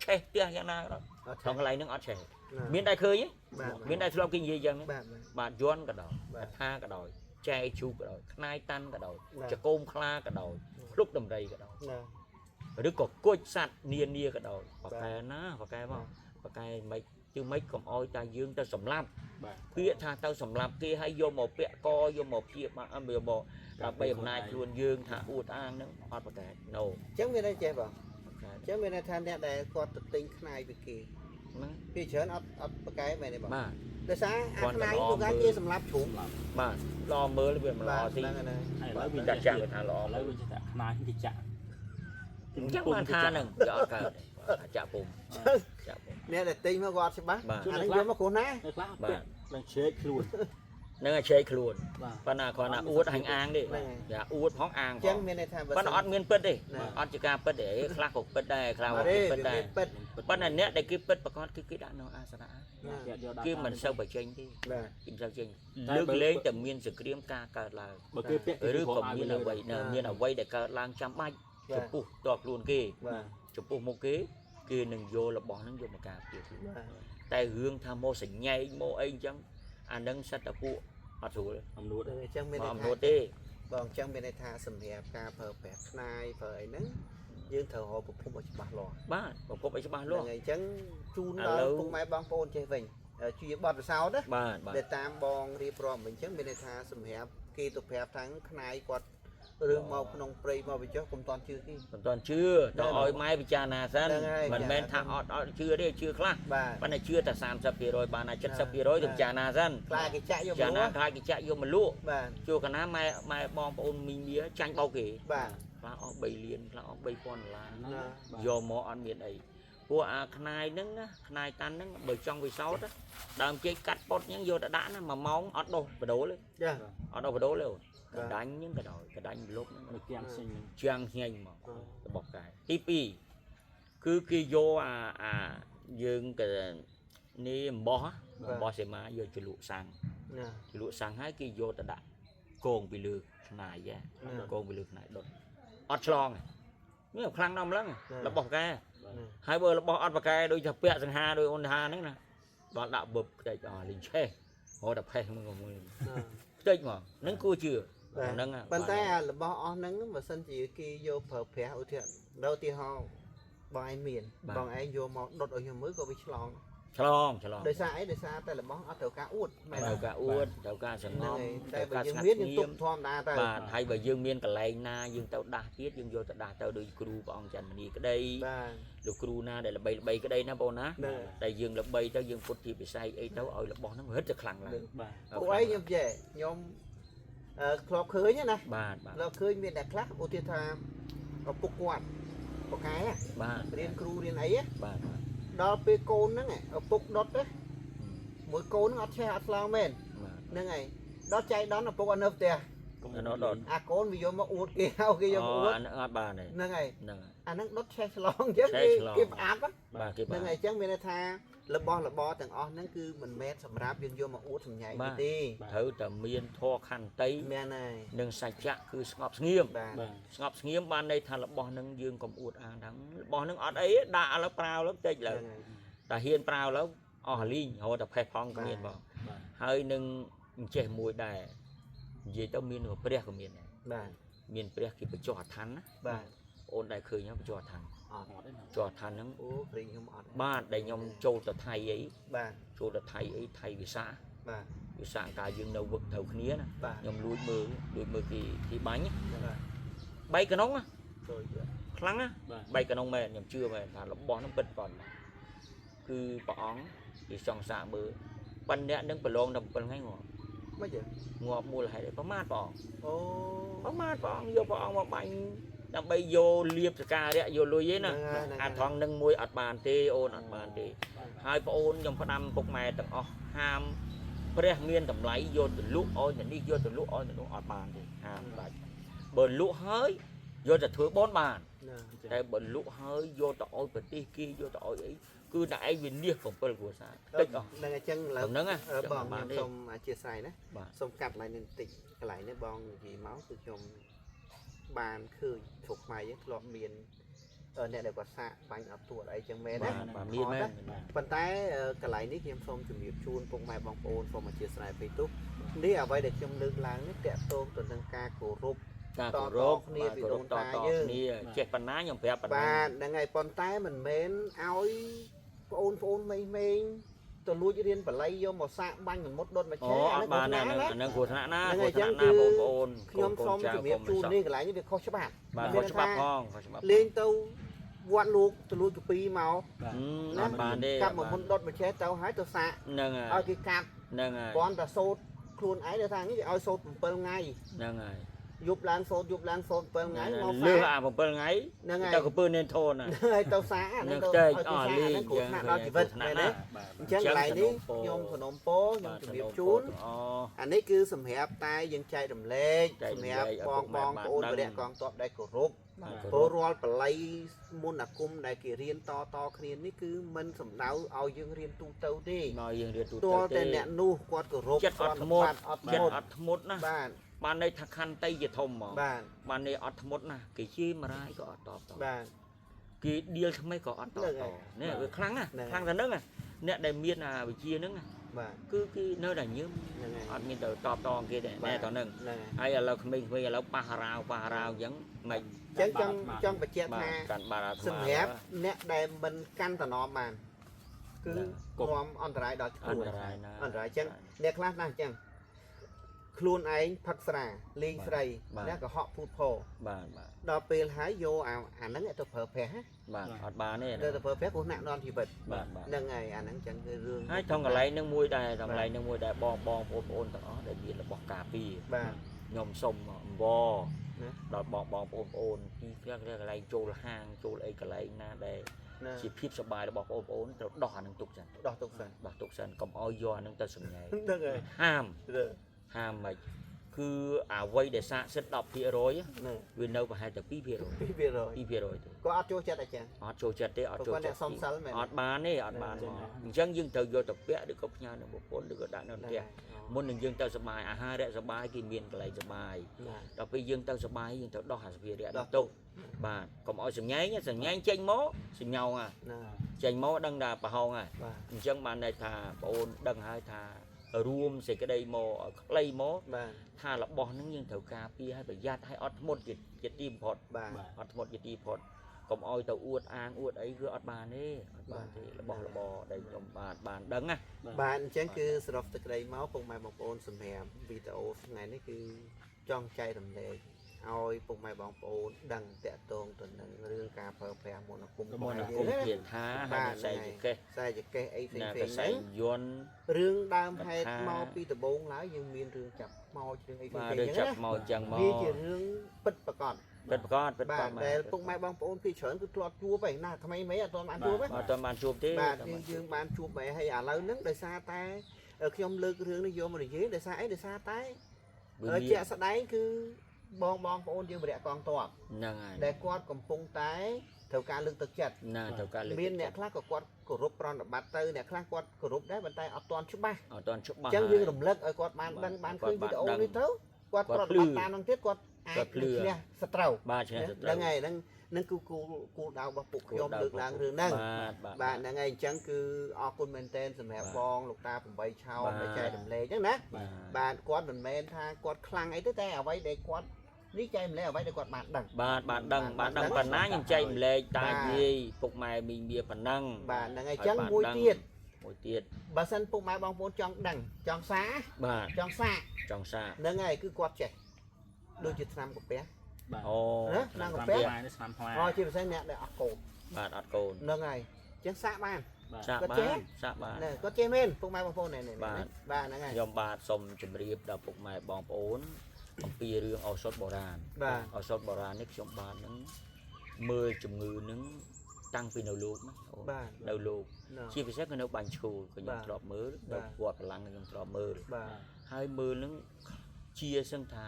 ឆេះផ្ទះយ៉ាងណាដល់កន្លែងហ្នឹងអត់ឆេះមានតែឃើញមានតែធ្លាប់គេនិយាយចឹងបាទយន់ក៏ដោយកថាក៏ដោយចែកជូក៏ដោយខ្នាយតាន់ក៏ដោយចកោមខ្លាក៏ដោយភ្លុកដំរីក៏ដោយឬក៏គួចសัตว์នានាក៏ដោយប្រកែណាប្រកែមកប្រកែមិនជឿមិនកុំអោយតែយើងទៅសម្លាប់ពាក្យថាទៅសម្លាប់គេហើយយកមកពាក់កយកមកព្យាបាលយកមកដើម្បីអំណាចខ្លួនយើងថាអួតអាងហ្នឹងអត់ប្រកែ no អញ្ចឹងមានតែចេះបងអញ្ចឹងមានថាអ្នកដែលគាត់ទៅទិញខ្នាយពីគេហ្នឹងពីច្រើនអត់ប្រកែមែនទេបងបាទដោយសារអាខ្នាយពួកគេជាសម្លាប់ជ្រូកបាទល្អមើលវាមិនល្អទីហើយឥឡូវវាចាក់ថាល្អឥឡូវវាចាក់ខ្នាយគេចាក់អញ្ចឹងបានថាហ្នឹងយកអត់កើតចាក់ពុំអ្នកដែលទិញមកគាត់ច្បាស់អានេះយកមកគ្រូណាបាទនឹងឆេកខ្លួននឹងឆេកខ្លួនប៉ុន្តែគ្រាន់តែអួតហាញ់អាងទេយ៉ាអួតផងអាងចឹងមានន័យថាប៉ុន្តែអត់មានពិតទេអត់ជាការពិតទេខ្លះក៏ពិតដែរខ្លះក៏ពិតដែរប៉ុន្តែអ្នកដែលគេពិតប្រកបគឺគេដាក់នៅអាសនៈគេមិនសូវបញ្ចេញទេគេមិនសូវចេញលើកលែងតែមានសង្គ្រាមការកើតឡើងបើគេពាក់ឬក៏មានអ្វីដែលកើតឡើងចាំបាច់ចំពោះតបខ្លួនគេចំពោះមុខគេនឹងយករបស់ហ្នឹងយកមកការពារខ្លួនតែរឿងថាមកសញ្ញែងមកអីអញ្ចឹងអានឹងសិតតែពួកអត់ស្រួលអំនួតអញ្ចឹងមានអំនួតទេបងអញ្ចឹងមានន័យថាសម្រាប់ការប្រើប្រាស់ខ្នាយប្រើអីហ្នឹងយើងត្រូវរកប្រភពឲ្យច្បាស់លាស់បាទប្រភពឲ្យច្បាស់លាស់អញ្ចឹងជូនដល់ពុកម៉ែបងប្អូនចេះវិញជាបទពិសោធន៍ណាដែលតាមបងរៀបរាប់អញ្ចឹងមានន័យថាសម្រាប់គេទៅប្រាប់ថាខ្នាយគាត់រឿងមកក្នុងព្រៃមកវិចុះកុំតន់ជឿគេកុំតន់ជឿទៅឲ្យម៉ែពិចារណាសិនមិនមែនថាអត់ជឿទេជឿខ្លះប៉ុន្តែជឿតែ30%បានតែ70%ទៅពិចារណាសិនខ្លាចគេចាក់យកមកលក់ខ្លាចគេចាក់យកមកលក់ជួកណាម៉ែបងប្អូនមីមាចាញ់បោកគេបាទខ្លះអស់3លានខ្លះអស់$3000យកមកអត់មានអីពួកអាខ្នាយហ្នឹងណាខ្នាយតាន់ហ្នឹងបើចង់វិសោធដើមចេកកាត់ប៉ុតហ្នឹងយកទៅដាក់ណា1ម៉ោងអត់ដុសបដូលទេចាអត់ដុសបដូលទេកដាញ់ហ្នឹងក៏ដោយកដាញ់លុបហ្នឹងជាងញ៉ាញ់មករបស់កាយទី2គឺគេយកអាយើងក៏នេះអំបោះសេមាយកជលក់សាំងជលក់សាំងហើយគេយកទៅដាក់កងពីលើខ្នាយកងពីលើខ្នាយដុតអត់ឆ្លងនេះខ្លាំងណាស់ម្លឹងរបស់កាយហើយបើរបស់អត់ប្រកែដូចថាពាក់សង្ហាដោយអូនថាហ្នឹងណាបានដាក់បឹបខ្ទេចលីងឆេះហៅតែផេះមកខ្ទេចមកហ្នឹងគួរជឿហ្នឹងប៉ុន្តែរបស់អស់ហ្នឹងបើសិនជាគេយកប្រើប្រាស់ឧទាហរណ៍បងឯងមានបងឯងយកមកដុតឲ្យខ្ញុំមើលក៏វាឆ្លងដោយសារអីដោយសារតែរបស់អត់ត្រូវការអួតមែនត្រូវការអួតត្រូវការសង្ងំតែបើយើងមានយើងទុកធម្មតាទៅបាទហើយបើយើងមានកន្លែងណាយើងទៅដាស់ទៀតយើងយកទៅដាស់ទៅដោយគ្រូព្រះអង្គច័ន្ទមនីក្តីលោកគ្រូណាដែលល្បីក្តីណាបងណាតែយើងល្បីទៅយើងពុទ្ធជាពិស័យអីទៅឲ្យរបស់ហ្នឹងរឹតតែខ្លាំងឡើងពួកឯងខ្ញុំចេះខ្ញុំធ្លាប់ឃើញណាបាទធ្លាប់ឃើញមានតែខ្លះឧទាហរណ៍ថាឪពុកគាត់ប៉កែបាទរៀនគ្រូរៀនអីបាទដល់ពេលកូនហ្នឹងឪពុកដុតមួយកូនហ្នឹងអត់ឆេះអត់ឆ្លងមែនហ្នឹងហើយដល់ចៃដន្យឪពុកអត់នៅផ្ទះ nó đọt con vì vô mà uống kia vô mà uống ăn ăn bà này nè ngày nè anh nó đốt xe long chứ cái áp á bà cái bà nè ngày chẳng biết tha là bo từng on nó cứ mình mét sầm ráp viên vô mà uống thằng nhảy đi thử tầm miên thô khăn tây mẹ này nâng sạch chạ cứ ngọp nghiêm ban đây thà là bò nâng dương còn uột ăn đắng bò nâng ọt ấy đã là prao lắm tết là ta hiên prao lắm linh hồi tập khai phong cái miền bò hơi nâng trẻ mùi đài gì tao miền của bè của miền này miền bè khi phải trò thắn ôn đại khơi nhá phải trò thắn nắng ba đại nhom châu tờ thay ấy châu tờ thay ấy thay vì xã cả dương đầu vực thầu khía nè nhom lùi mưa thì bánh bay cái nóng á khăng á bay cái nóng mẹ nhom chưa mẹ là nó bó nó bật còn cứ bỏ thì trong xã mưa ban nè nâng bờ lon đầm bờ ngay ngọt mua lại để có mát bỏ vô bỏ mà bánh đâm bay vô liệp cả đấy vô lùi ấy nè thoáng nâng môi ạt bàn tê ôn ạt bàn tê hai bộ ôn nhom phát âm cục mè tầng ham bè miên tầm lấy vô từ lũ ôi đi vô từ lũ ôi từ ạt bàn thì ham lại bờ lũ hơi vô từ thứ 4 bàn tại bờ lũ hơi vô tội bờ ti kia vô tội ấy cứ đại viên điếcของ Pearl của xã tích rồi đang chân là nâng á bong xong chia sẻ đấy xong cắt lại nên tịnh lại nên bong vì máu từ trong bàn khơi thuộc mày với lọ miền ở đây là quả xạ bánh ở tuổi ấy chẳng mẹ đấy phần tay cái lại nít em xong chuẩn bị chun cùng mày bong ôn xong mà chia sẻ Facebook đi ở đây để trong lưng láng nít kẹt tôm tuần thăng ca cổ rụp cổ rộp nia bị đồn tai nia chết phần ná nhom phép và đang ngày con tay mình mến áo ôn mây tôi lui riêng và lấy vô một xạ banh mình một đôi mà chết bà này nó của thằng na ôn nhom xong chuẩn bị chun đi cái lại như việc kho chấp bà kho chấp con lên tàu quan luộc tôi lui chụp pi màu bà đi cặp một con đôi mà chết tàu hái tàu xạ ở cái cặp con ta sốt khuôn ấy để thằng ấy ao sốt một phần ngày dục lan sốt phần ngày mau lừa một phần ngày tao có bơm nên thôn này tàu xạ nó chơi ly nó chỉ vật này đấy chẳng lại đi nhôm của nôm po nhôm chuẩn bị chún anh ấy cứ sầm hẹp tay dân chạy đầm lê sầm hẹp bong ôn và đẹp con tọt đây cổ rúp phố roll và lấy môn đặc cung đại kỳ riêng to kia ní cứ mình sầm đau ao dương riêng tu tâu đi to tên nẹt nu quạt cổ rúp chết ọt một nè ban đây thằng khăn tây việt thom mà ban đây ọt một nè cái chi mà ra có ọt to cái điêu mấy có ọt to nè cái khăng ra nước à nè đại miên à bị chia nước à cứ cái nơi này như ọt miên từ to kia nè to nâng hay là mình bây giờ là pa rào vẫn mình trong bạch chết ha sừng hẹp nè đại mình căn tờ nọ mà cứ nóm on trái đó on trái chân nè class nào chân khuôn ấy thật ra liên sầy nè có họ phụt phổ đóពេលហើយយកអាហ្នឹងទៅប្រើប្រាស់បាទអត់បានទេ ទៅប្រើប្រាស់ព្រោះណាក់នន់ជីវិតហ្នឹងហើយអាហ្នឹងចឹងគឺរឿង ហើយថងកន្លែងនឹងមួយដែរថងកន្លែងនឹងមួយដែរបងប្អូនទាំងអស់ដែលមានរបស់ការពារបាទខ្ញុំសុំអង្វរដល់បងប្អូនទីផ្សារកន្លែងចូលហាងចូលអីកន្លែងណាដែលជាភាពសប្បាយរបស់បងប្អូនត្រូវដោះអានឹងទុកសិនដោះទុកសិនកុំឲ្យយកអានឹងទៅសម្ញែងហ្នឹងហើយហាមមិនគឺអ្វីដែលសាកសិត 10% វានៅប្រហែលតែ 2% ទេក៏អត់ចូលចិត្តអញ្ចឹងអត់ចូលចិត្តទេអត់ចូលចិត្តអត់បានទេអត់បានមកអញ្ចឹងយើងត្រូវយកទៅពាក់ឬក៏ផ្ញើនៅប្រពន្ធឬក៏ដាក់នៅផ្ទះមុននឹងយើងទៅសបាយអាហារសបាយគេមានកន្លែងសបាយដល់ពេលយើងទៅសបាយយើងទៅដោះអាសភារៈនោះទុកបាទកុំឲ្យសម្ញែងចេញមកសញ្ញោងចេញមកដឹងថាប្រហោងហើយអញ្ចឹងបានន័យថាបងអូនដឹងហើយថារួមសេចក្តីមកខ្លីមកថារបស់ហ្នឹងយើងត្រូវការពារឲ្យប្រយ័ត្នឲ្យអត់ធ្មត់ជាទីបំផុតអត់ធ្មត់ជាទីបំផុតកុំឲ្យទៅអួតអាងអួតអីគឺអត់បានទេរបស់របរដែលខ្ញុំបានដឹងណាបាទអញ្ចឹងគឺសរុបសេចក្តីមកពុកម៉ែបងប្អូនសម្រាប់វីដេអូថ្ងៃនេះគឺចង់ចែករំលែកឲ្យពុកម៉ែបងប្អូនដឹងតាក់ទងទៅនឹងរឿងការប្រើប្រាស់មន្តអាគមធាថាហើយខ្សែចកេះអីផ្សេងខ្សែយន្តរឿងដើមហេតុមកពីដំបូងឡើយយើងមានរឿងចាប់មករឿងអីផ្សេងៗរឿងចាប់មកចឹងមកវាជារឿងពិតប្រាកដពិតប្រាកដដែលពុកម៉ែបងប្អូនពីច្រើនគឺធ្លាប់ជួបឯណាថ្មីៗអត់ទាន់បានជួបទេអត់ទាន់បានជួបទេបាទយើងបានជួបបែរហើយឥឡូវហ្នឹងដោយសារតែខ្ញុំលើករឿងនេះយកមកនិយាយដោយសារអីដោយសារតែ ជាក់ស្ដែងគឺបងប្អូនយើងម្នាក់កងតប ហ្នឹងហើយ ដែលគាត់កំពុងតែត្រូវការលើកទឹកចិត្ត ណាត្រូវការលើក មានអ្នកខ្លះក៏គាត់គោរពប្រណិប័តទៅអ្នកខ្លះគាត់គោរពដែរប៉ុន្តែអត់ទាន់ច្បាស់ អត់ទាន់ច្បាស់ អញ្ចឹងយើងរំលឹកឲ្យគាត់បានដឹងបានឃើញវីដេអូនេះទៅគាត់ប្រណិប័តតាមនោះទៀតគាត់អាចឈ្នះសត្រូវ បាទឈ្នះសត្រូវ ហ្នឹងហើយហ្នឹងគឺគោលដៅរបស់ពួកខ្ញុំលើកឡើងរឿងហ្នឹង បាទហ្នឹងហើយអញ្ចឹងគឺអរគុណមែនទែនសម្រាប់បងលោកតា8ឆោមដែលចែករំលែកអញ្ចឹងណាបាទគាត់មិនមែនថាគាត់ខ្លាំងអីទេតែអ្វីដែលគាត់នេះចែករំលែកអ្វីដែលគាត់បានដឹង បានដឹងប៉ុណ្ណាខ្ញុំចែករំលែកតាយាយពុកម៉ែមីមីប៉ុណ្ណឹង បាទហ្នឹងហើយអញ្ចឹងមួយទៀត បើ សិនពុកម៉ែបងប្អូនចង់ដឹងចង់សា បាទ ចង់សា ហ្នឹង ហើយគឺគាត់ចេះដូចជាឆ្នាំកាពះ អូ ឆ្នាំកាពះ ឆ្នាំផ្លែ អូជាពិសេសអ្នកដែលអត់កូន បាទអត់កូន ហ្នឹងហើយអញ្ចឹងសាកបាន សាក គាត់ បា ចេះ នសាកបាន គាត់ចេះមែនពុកម៉ែបងប្អូននេះ បាទ បាទហ្នឹងហើយ ខ្ញុំបាទសូមជម្រាបដល់ពុកម៉ែបងប្អូនអំពីរឿងឱសថបុរាណ បាទ ឱសថបុរាណនេះខ្ញុំបាទនឹងមើលជំងឺនឹងតាំងពីនៅលោកណាអូ បាទ នៅលោក ណា ជាពិសេសគឺនៅបាញ់ឈូលក៏ខ្ញុំ បាទ ធ្លាប់មើល បា នៅ ទ វត្តបលាំងខ្ញុំធ្លាប់មើល បាទ ហើយមើលនឹងជាសឹងថា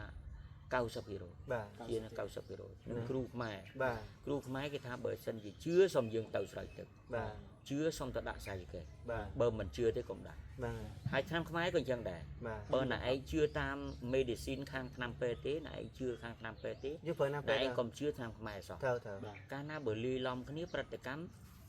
90% បាទ ជានឹង90%នឹងគ្រូខ្មែរ បាទ គ្រូខ្មែរគេថាបើសិនជាជឿសូមយើងទៅស្រោចទឹក បាទ ជឿសូមទៅដាក់សាយគេ បាទ បើមិនជឿទេកុំដាក់ បាទ ហើយឆ្នាំខ្មែរក៏អញ្ចឹងដែរ បាទ បើណាឯងជឿតាម medicine ខាងឆ្នាំពេទ្យទេណាឯងជឿខាងឆ្នាំពេទ្យទេ យើងប្រើណា ណា ពេល ឯងកុំជឿឆ្នាំខ្មែរសោះ ត្រូវ កាលណាបើលីឡំគ្នាប្រតិកម្ម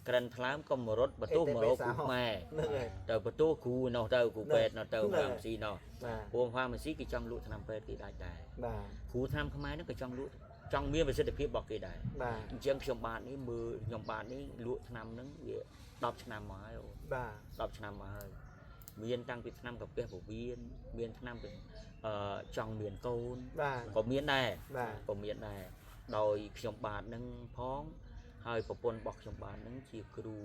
ក្រិនថ្លើមកុំរត់បន្ទោសមករកគ្រូខ្មែរ ហ្នឹងហើយ ទៅបន្ទោសគ្រូនោះទៅគ្រូពេទ្យនោះទៅ ហ្នឹង ហ្វាមស៊ីនោះ បាទ ព្រោះហ្វាមស៊ីគេចង់លក់ឆ្នាំពេទ្យគេដាច់ដែរ បាទ គ្រូឆ្នាំខ្មែរហ្នឹងក៏ចង់លក់ចង់មានប្រសិទ្ធភាពរបស់គេដែរ បាទ អញ្ចឹងខ្ញុំបាទនេះមើលខ្ញុំបាទនេះលក់ឆ្នាំហ្នឹងវា10ឆ្នាំមកហើយអូ បាទ 10ឆ្នាំមកហើយមានតាំងពីឆ្នាំកាពះពវៀនមានឆ្នាំពីចង់មានកូន បាទ ក៏មានដែរ បាទ ក៏មានដែរដោយខ្ញុំបាទនឹងផងហើយប្រពន្ធរបស់ខ្ញុំបាទនឹងជាគ្រូ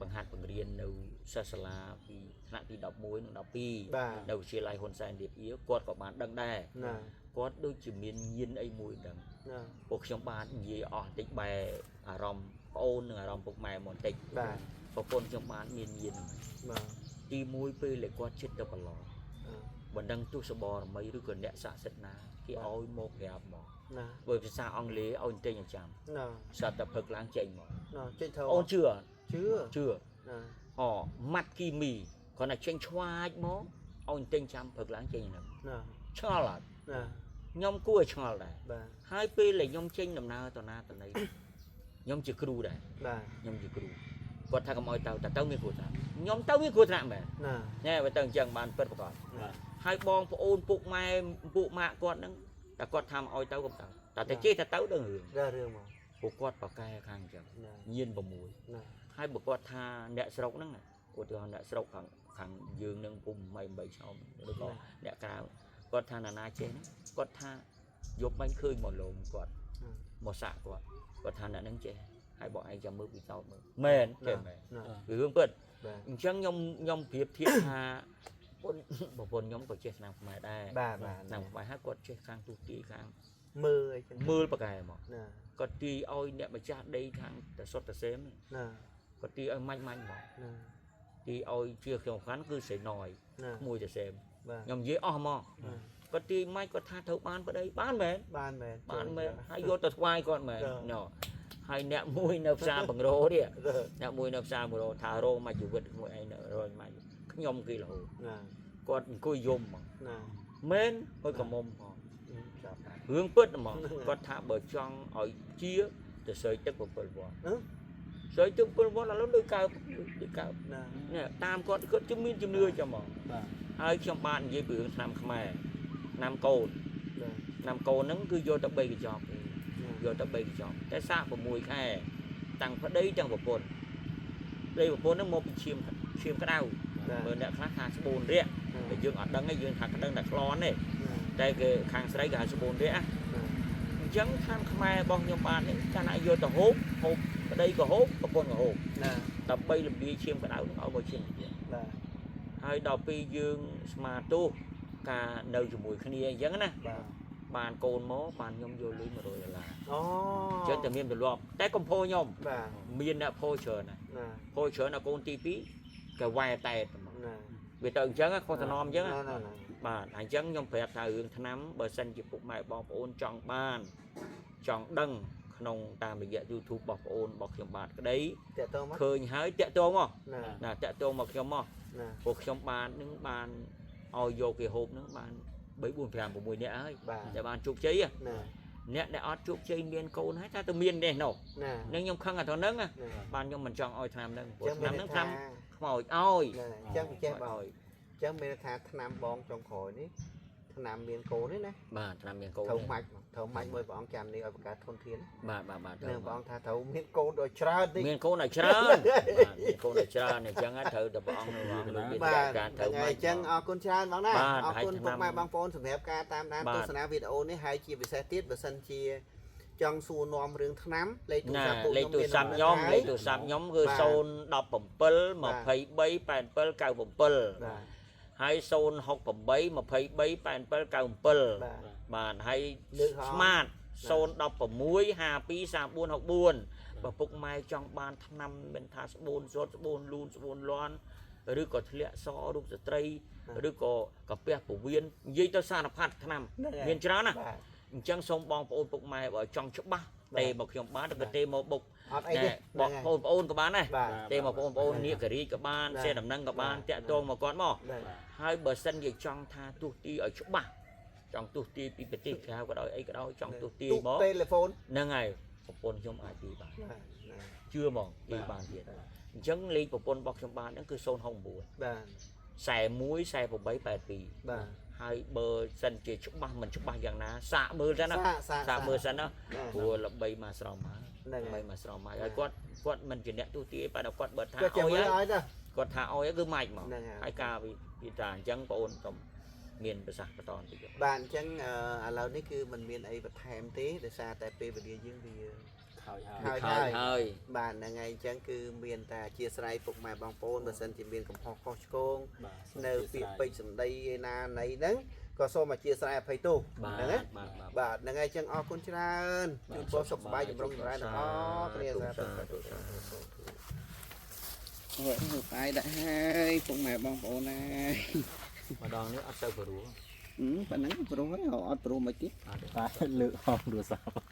បង្ហាត់បង្រៀននៅសិស្សសាលាពីថ្នាក់ទី11និង12 បាទ នៅវិទ្យាល័យហ៊ុនសែនរៀបអៀគាត់ក៏បានដឹងដែរ ណា គាត់ដូចជាមានញៀនអីមួយដឹង ណា ពួកខ្ញុំបាទនិយាយអស់បន្តិចបែអារម្មណ៍ប្អូននិងអារម្មណ៍ពុកម៉ែមកបន្តិច បាទ ប្រពន្ធខ្ញុំបាទមានញៀនហ្នឹង បាទ ទី1ពេលដែលគាត់ចិត្តទៅប្រឡងបណ្ដឹងទស្សបរមីឬក៏អ្នកស័ក្តិសិទ្ធិណាគេឲ្យមកប្រាប់មក ណា បើភាសាអង់គ្លេសឲ្យតែញចាំ ណា ស្រាប់តែផឹកឡើងចេញមក ណាចេញទៅ អូនជឿ ជឿ ជឿ ណា អូម៉ាត់គីមីគាត់តែចេញឆ្វាចមកឲ្យតែចាំផឹកឡើងចេញហ្នឹង ណា ឆ្ងល់អត់ ណា ខ្ញុំគួរឲ្យឆ្ងល់ដែរ បាទ ហើយពេលដែលខ្ញុំចេញដំណើរទៅណាទៅណីខ្ញុំជាគ្រូដែរ បាទ ខ្ញុំជាគ្រូគាត់ថាកុំឲ្យទៅមានគ្រោះថ្នាក់ខ្ញុំទៅមានគ្រោះថ្នាក់មែន ណា ណែបើទៅអញ្ចឹងបានពិតប្រកប បាទ ហើយបងប្អូនពុកម៉ែពួកម៉ាក់គាត់ហ្នឹងតែគាត់ថាមកឲ្យទៅកុំទៅតែចេះតែទៅដឹងរឿង ដល់រឿងមក ពួកគាត់ប្រកែខាងអញ្ចឹង ណា ញៀន ណា 6ហើយបើគាត់ថាអ្នកស្រុកហ្នឹងឧទាហរណ៍អ្នកស្រុកខាងយើងនឹងពុំ8ឆោមឬក៏អ្នកក្រៅគាត់ថាណាចេះហ្នឹងគាត់ថាយកបាញ់ឃើញមកលងគាត់មកសាក់គាត់ថាអ្នកហ្នឹងចេះហើយបងឯងចាំមើលពីតោតមើលមែនចេះមែន ណា រឿងពិត បាទ អញ្ចឹងខ្ញុំប្រៀបធៀបថាប្រពន្ធខ្ញុំក៏ចេះឆ្នាំខ្មែរដែរ បាទបាទ ឆ្នាំខ្មែរហើយគាត់ចេះខាងទូទីខាង មើលអីចឹង មើលប្រកែមក ណា គាត់ទីឲ្យអ្នកម្ចាស់ដីខាងតសុតតសេម ណា គាត់ទីឲ្យម៉ាច់មក ណា ទីឲ្យជាខ្ញុំខាន់គឺសេណយ ណា មួយតសេម បាទ ខ្ញុំនិយាយអស់មកគាត់ទីម៉ាច់គាត់ថាត្រូវបានប្តីបានមែន បានមែន បានមែនហើយយកទៅថ្វាយគាត់មែន ចា៎ ណ៎ហើយអ្នកមួយនៅផ្សារបង្រោទៀតអ្នកមួយនៅផ្សារបង្រោថារោមកជីវិតមួយឯងរយមកខ្ញុំគេរហូត ណា គាត់អង្គុយយំហ្មង ណា មែនហើយក៏មុំផង ចាប់ រឿងពិតហ្មងគាត់ថាបើចង់ឲ្យជាទៅសើចទឹក7វត្តសើចទឹក7វត្តឥឡូវដូចកើប ណា នេះតាមគាត់ជំមានជំនឿចាំហ្មង បាទ ហើយខ្ញុំបាននិយាយពីរឿងឆ្នាំខ្មែរឆ្នាំកូន បាទ ឆ្នាំកូនហ្នឹងគឺយកទៅ3កញ្ចប់យកទៅ3កញ្ចប់តែសាក6ខែតាំងប្តីទាំងប្រពន្ធប្តីប្រពន្ធហ្នឹងមកពីឈាមក្តៅបើអ្នកខ្លះថាស្បូនរាក់តែយើងអត់ដឹងទេយើងថាក្តឹងតែក្លន់ទេតែគេខាងស្រីគេហៅស្បូនរាក់អញ្ចឹងខាងខ្មែររបស់ខ្ញុំបាននេះកាលណាយកទៅហូបប្តីក៏ហូបប្រពន្ធក៏ហូប ណា ដើម្បីលំលាយឈាមក្តៅហ្នឹងឲ្យមកឈាមទៀត បាទ ហើយដល់ពេលយើងស្មាទោសការនៅជាមួយគ្នាអញ្ចឹងណា បាទ បានកូនមកបានខ្ញុំយកលុយ$100 អូ អញ្ចឹងតែមានទម្លាប់តែកុំភោខ្ញុំ បាទ មានអ្នកភោច្រើនណា ណា ភោច្រើនដល់កូនទី2គេវាយតែហ្មង ណា វាទៅអញ្ចឹងខុសតំណមអញ្ចឹង ណាណា អ បាទអញ្ចឹងខ្ញុំប្រាប់ថារឿងថ្នាំបើសិនជាពុកម៉ែបងប្អូនចង់បានចង់ដឹងក្នុងតាមរយៈ YouTube របស់បងប្អូនរបស់ខ្ញុំបាទក្តីឃើញហើយតាក់ទងមកណាតាក់ទងមកខ្ញុំមកពួកខ្ញុំបាននឹងបានឲ្យយកគេហូបនឹងបាន3 4 5 6នាក់ហើយតែបានជោគជ័យអ្នកដែលអត់ជោគជ័យមានកូនហើយថាទៅមាននេះនោះនឹងខ្ញុំខឹងអាទៅហ្នឹងបានខ្ញុំមិនចង់ឲ្យថ្នាំហ្នឹងព្រោះថ្នាំហ្នឹងថ្នាំខ្មោចឲ្យអញ្ចឹងចេះបងអញ្ចឹងមានថាថ្នាំបងចុងក្រោយនេះថ្នាំមានកូននេះណាបាទថ្នាំមានកូនត្រូវម៉ាច់មួយព្រះអង្គចាំនេះឲ្យបង្កើតធនធានបាទនឹងព្រះអង្គថាត្រូវមានកូនឲ្យច្រើនតិចមានកូនឲ្យច្រើនបាទមានកូនឲ្យច្រើនអញ្ចឹងត្រូវតែព្រះអង្គមានការត្រូវម៉ាច់អញ្ចឹងអរគុណច្រើនបងណាអរគុណពុកម៉ែបងប្អូនសម្រាប់ការតាមដានទស្សនាវីដេអូនេះហើយជាពិសេសទៀតបើសិនជាចង់សួរនាំរឿងថ្នាំលេខទូរស័ព្ទលេខទូរស័ព្ទខ្ញុំគឺ017 23 87 97ហើយ068 23 87 97បាទហើយស្មាត016 52 34 64បើពុកម៉ែចង់បានថ្នាំមិនថាស្បូនសុទ្ធស្បូនលូនស្បូនលាន់ឬក៏ធ្លាក់សរូបស្ត្រីឬក៏កាពះពវៀននិយាយទៅសារផាត់ថ្នាំមានច្រើនណាអញ្ចឹងសូមបងប្អូនពុកម៉ែបើចង់ច្បាស់ទេមកខ្ញុំបានទៅទេមកបុកបងប្អូនក៏បានដែរទេមកបងប្អូននាគរីក៏បានសេដំណឹងក៏បានតាក់ទងមកគាត់មកហើយបើសិនជាចង់ថាទូទីឲ្យច្បាស់ចង់ទូទីពីប្រទេសក្រៅក៏ដោយអីក៏ដោយចង់ទូទីមកទូលេហ្វូនហ្នឹងហើយប្រពន្ធខ្ញុំអាចទីបានជឿមកទីបានទៀតអញ្ចឹងលេខប្រពន្ធរបស់ខ្ញុំបានហ្នឹងគឺ069បាទ41 48 82បាទហើយបើសិនជាច្បាស់មិនច្បាស់យ៉ាងណាសាកមើលសិនណាសាកមើលសិនណាព្រោះល្បីមកស្រោមហើយល្បីមកស្រោមហើយគាត់មិនជាអ្នកទូទាយតែគាត់បើថាឲ្យគាត់ថាឲ្យគឺម៉ាច់មកហើយការវិតាអញ្ចឹងបងអូនខ្ញុំមានប្រសាសន៍បន្តបន្តិចបាទអញ្ចឹងឥឡូវនេះគឺมันមានអីបន្ថែមទេដោយសារតែពេលវេលាយើងវាហើយបាទហ្នឹងហើយអញ្ចឹងគឺមានតែអធិស្ឋានពុកម៉ែបងប្អូនបើសិនជាមានកំហុសខុសឆ្គងនៅពាក្យពេចន៍សម្ដីឯណាណីហ្នឹងក៏សូមអធិស្ឋានអភ័យទោសហ្នឹងណាបាទហ្នឹងហើយអញ្ចឹងអរគុណច្រើនជូនពរសុខសប្បាយចម្រុងចម្រើនទាំងអស់គ្នាសាធុអូបាយដាក់ហើយពុកម៉ែបងប្អូនណាម្ដងនេះអត់ទៅព្រោះប៉ណ្ណឹងព្រោះហើយអត់ព្រោះមិនទៀតតែលើកហងទូរស័ព្ទ